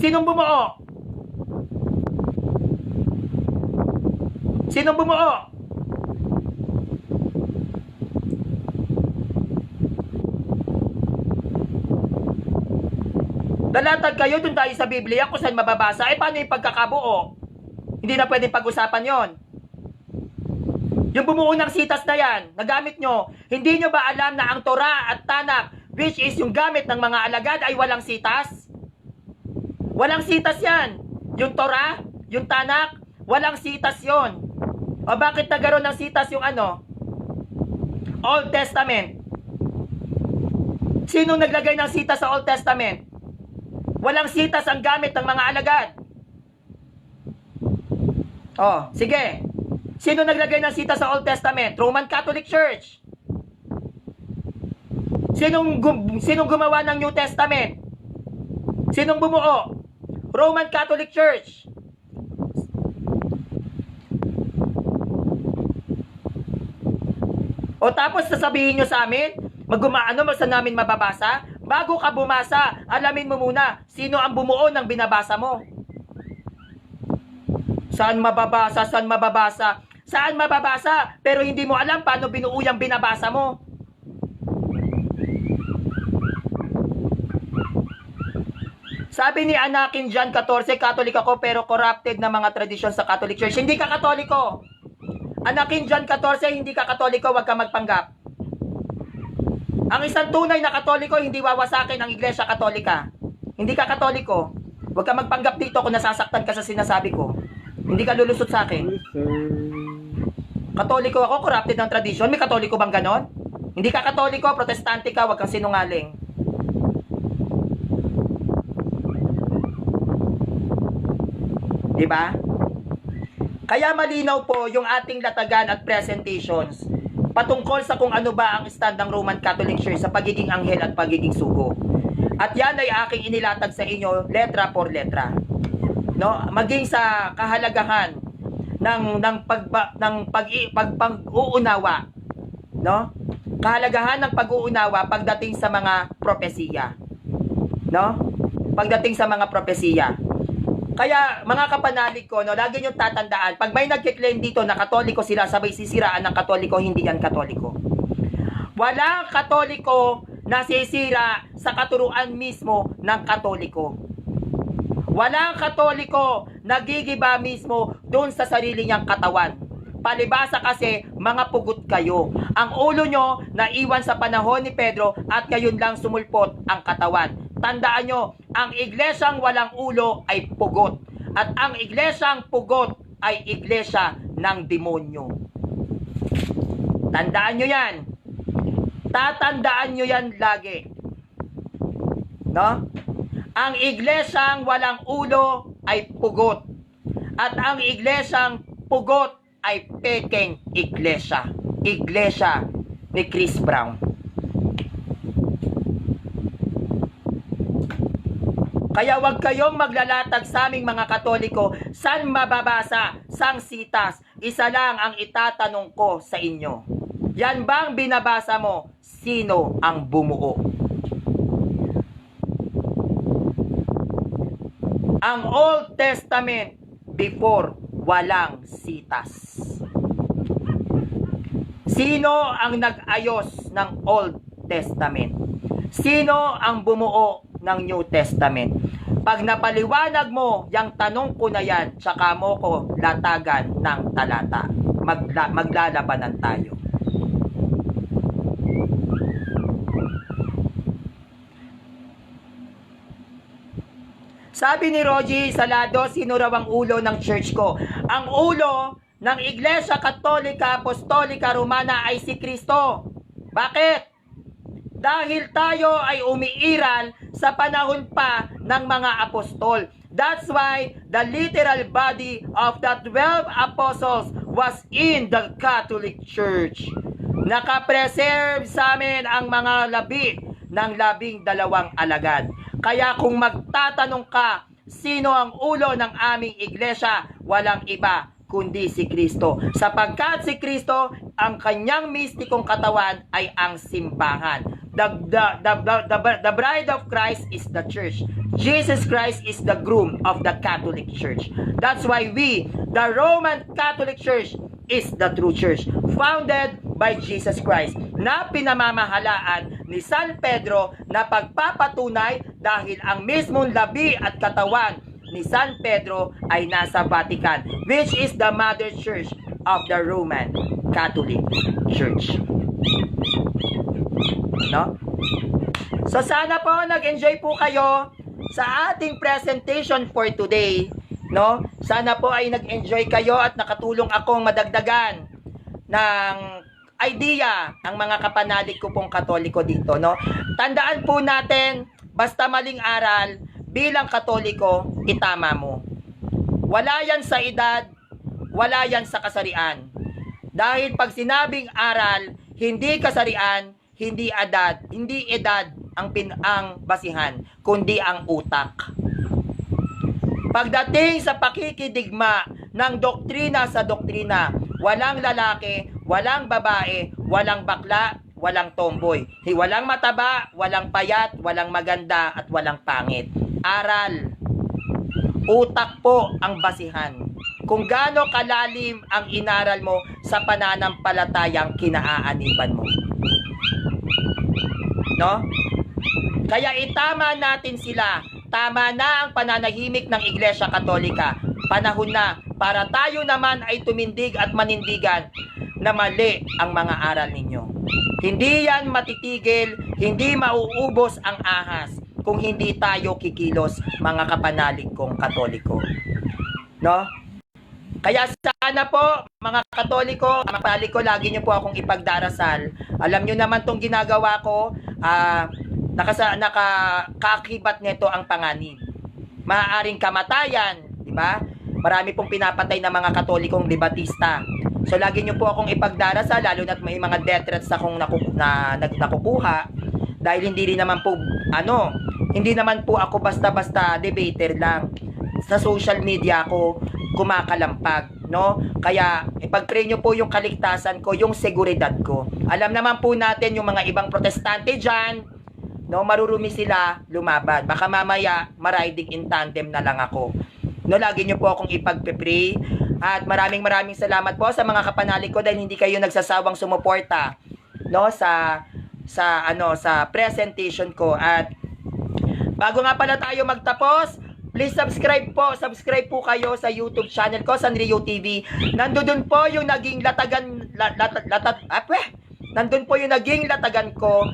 Sinong bumuo? Sinong bumuo? Dalatag kayo, dun tayo sa Biblia kung saan mababasa. Paano yung pagkakabuo? Hindi na pwedeng pag-usapan yon. Yung bumuo ng sitas na yan, nagamit nyo, hindi nyo ba alam na ang Torah at Tanakh, which is yung gamit ng mga alagad, ay walang sitas? Walang sitas yan. Yung Torah, yung Tanakh, walang sitas yon. O bakit nagkaroon ng sitas yung Old Testament? Sinong naglagay ng sitas sa Old Testament? Walang sitas ang gamit ng mga alagad. Sige. Sino naglagay ng sitas sa Old Testament? Roman Catholic Church. Sinong gumawa ng New Testament? Sinong bumuo? Roman Catholic Church. Tapos sasabihin nyo sa amin, sa namin mababasa? Bago ka bumasa, alamin mo muna, sino ang bumuo ng binabasa mo? Saan mababasa? Saan mababasa? Saan mababasa? Pero hindi mo alam paano binuo yung binabasa mo. Sabi ni Anakin John 14, Catholic ako pero corrupted na mga tradisyon sa Catholic Church. Hindi ka Katoliko. Anakin John 14, hindi ka Katoliko, wag ka magpanggap. Ang isang tunay na Katoliko, hindi wawasakin ang Iglesia Katolika. Hindi ka Katoliko. Huwag ka magpanggap dito kung nasasaktan ka sa sinasabi ko. Hindi ka lulusot sa akin. Katoliko ako, corrupted ng tradisyon. May Katoliko bang ganon? Hindi ka Katoliko, protestante ka, huwag kang sinungaling. Diba? Kaya malinaw po yung ating latagan at presentations patungkol sa kung ano ba ang stand ng Roman Catholic Church sa pagiging anghel at pagiging sugo. At yan ay aking inilatag sa inyo letra por letra. No, maging sa kahalagahan ng pag-uunawa, no? Kahalagahan ng pag-uunawa pagdating sa mga propesiya. No? Pagdating sa mga propesiya. Kaya mga kapanalig ko, no, lagi nyo tatandaan, pag may nagkiklaim dito na Katoliko sila, sabay sisiraan ng Katoliko, hindi yan Katoliko. Walang Katoliko na sisira sa katuruan mismo ng Katoliko. Walang Katoliko na gigiba mismo doon sa sarili niyang katawan. Palibasa kasi, mga pugot kayo. Ang ulo nyo naiwan sa panahon ni Pedro at ngayon lang sumulpot ang katawan. Tandaan nyo, ang iglesyang walang ulo ay pugot. At ang iglesyang pugot ay iglesia ng demonyo. Tandaan nyo yan. Tatandaan nyo yan lagi. No? Ang iglesyang walang ulo ay pugot. At ang iglesyang pugot ay pekeng iglesia. Iglesia ni Chris Brown. Kaya wag kayong maglalatag sa aming mga Katoliko, saan mababasa, sang sitas, isa lang ang itatanong ko sa inyo. Yan bang binabasa mo? Sino ang bumuo? Ang Old Testament before walang sitas. Sino ang nag-ayos ng Old Testament? Sino ang bumuo ng New Testament? Pag napaliwanag mo yung tanong ko na yan, tsaka mo ko latagan ng talata. Maglalabanan tayo. Sabi ni Rogie Salado, sino raw ang ulo ng church ko? Ang ulo ng Iglesia Katolika Apostolika Romana ay si Kristo. Bakit? Dahil tayo ay umiiral sa panahon pa ng mga apostol. That's why the literal body of the 12 apostles was in the Catholic Church. Nakapreserve sa amin ang mga labi ng 12 alagad. Kaya kung magtatanong ka, sino ang ulo ng aming iglesia? Walang iba kundi si Kristo. Sapagkat si Kristo, ang kanyang mistikong katawan ay ang simbahan. The bride of Christ is the church. Jesus Christ is the groom of the Catholic Church. That's why we, the Roman Catholic Church, is the true church, founded by Jesus Christ, na pinamamahalaan ni San Pedro na pagpapatunay dahil ang mismong labi at katawan ni San Pedro ay nasa Vatican, which is the mother church of the Roman Catholic Church. No? So sana po nag-enjoy po kayo sa ating presentation for today, no? Sana po ay nag-enjoy kayo at nakatulong akong madagdagan ng idea ang mga kapanalig ko pong Katoliko dito, no? Tandaan po natin, basta maling aral bilang Katoliko, itama mo. Wala yan sa edad, wala yan sa kasarian. Dahil pag sinabing aral, hindi kasarian, hindi edad ang basihan, kundi ang utak. Pagdating sa pakikidigma ng doktrina sa doktrina, walang lalaki, walang babae, walang bakla, walang tomboy. Walang mataba, walang payat, walang maganda, at walang pangit. Aral. Utak po ang basihan. Kung gaano kalalim ang inaral mo sa pananampalatayang kinaaaniban mo. No? Kaya itama natin sila. Tama na ang pananahimik ng Iglesia Katolika. Panahon na para tayo naman ay tumindig at manindigan na mali ang mga aral ninyo. Hindi yan matitigil, hindi mauubos ang ahas kung hindi tayo kikilos, mga kapanalig kong Katoliko. No? Kaya sana po, mga Katoliko, mga kapanalig ko, lagi nyo po akong ipagdarasal. Alam nyo naman tong ginagawa ko, nakakakibat nito ang panganib. Maaaring kamatayan, di ba? Marami pong pinapatay na mga Katolikong debatista. So lagi nyo po akong ipagdarasal, lalo na't may mga death threats akong nakukuha, dahil hindi naman po ako basta-basta debater lang. Sa social media ako kumakalampag, no? Kaya ipag-pray nyo po yung kaligtasan ko, yung seguridad ko. Alam naman po natin yung mga ibang protestante dyan, no, marurumi sila lumaban. Baka mamaya mariding in tandem na lang ako. No, lagi nyo po akong ipag-pray. At maraming salamat po sa mga kapanalig ko dahil hindi kayo nagsasawang sumuporta, no, sa presentation ko. At bago nga pala tayo magtapos, please subscribe po kayo sa YouTube channel ko, Sanrio TV. Nandoon po yung naging nandun po yung naging latagan ko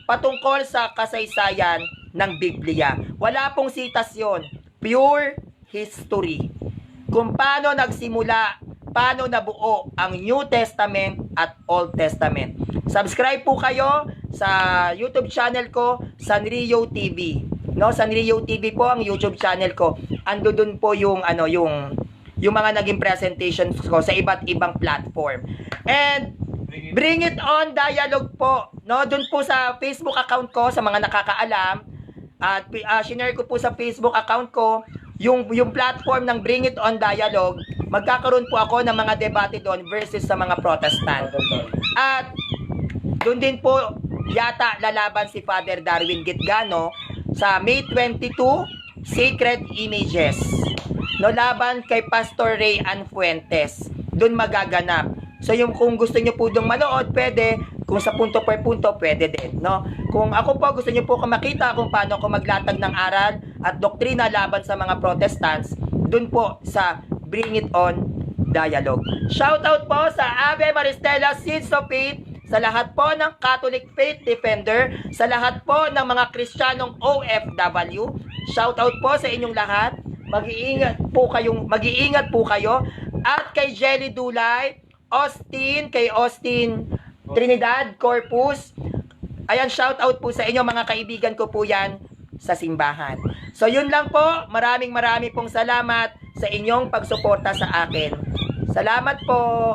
patungkol sa kasaysayan ng Biblia. Wala pong sitasyon, pure history. Kung paano nagsimula, paano nabuo ang New Testament at Old Testament. Subscribe po kayo sa YouTube channel ko, Sanrio TV. No, Sanrio TV po ang YouTube channel ko. Ando dun po yung mga naging presentations ko sa iba't ibang platform. And Bring It On Dialogue po. No, dun po sa Facebook account ko sa mga nakakaalam. At shinare ko po sa Facebook account ko yung platform ng Bring It On Dialogue. Magkakaroon po ako ng mga debate doon versus sa mga Protestant. At doon din po yata lalaban si Father Darwin Gitgano sa May 22, Sacred Images. No, laban kay Pastor Ray Ann Fuentes. Doon magaganap. So kung gusto niyo po doon manood, pwede. Kung sa punto per punto, pwede din, no? Kung ako po gusto niyo po makita kung paano ako maglatag ng aral at doktrina laban sa mga Protestants, doon po sa Bring It On Dialogue. Shoutout po sa Ave Maristela Seeds of Faith, sa lahat po ng Catholic Faith Defender, sa lahat po ng mga Kristiyanong OFW. Shoutout po sa inyong lahat. Mag-iingat po kayo. At kay Jelly Dulay, kay Austin Trinidad Corpus. Ayan, shoutout po sa inyo, mga kaibigan ko po yan sa simbahan. So yun lang po. Maraming pong salamat sa inyong pagsuporta sa akin. Salamat po.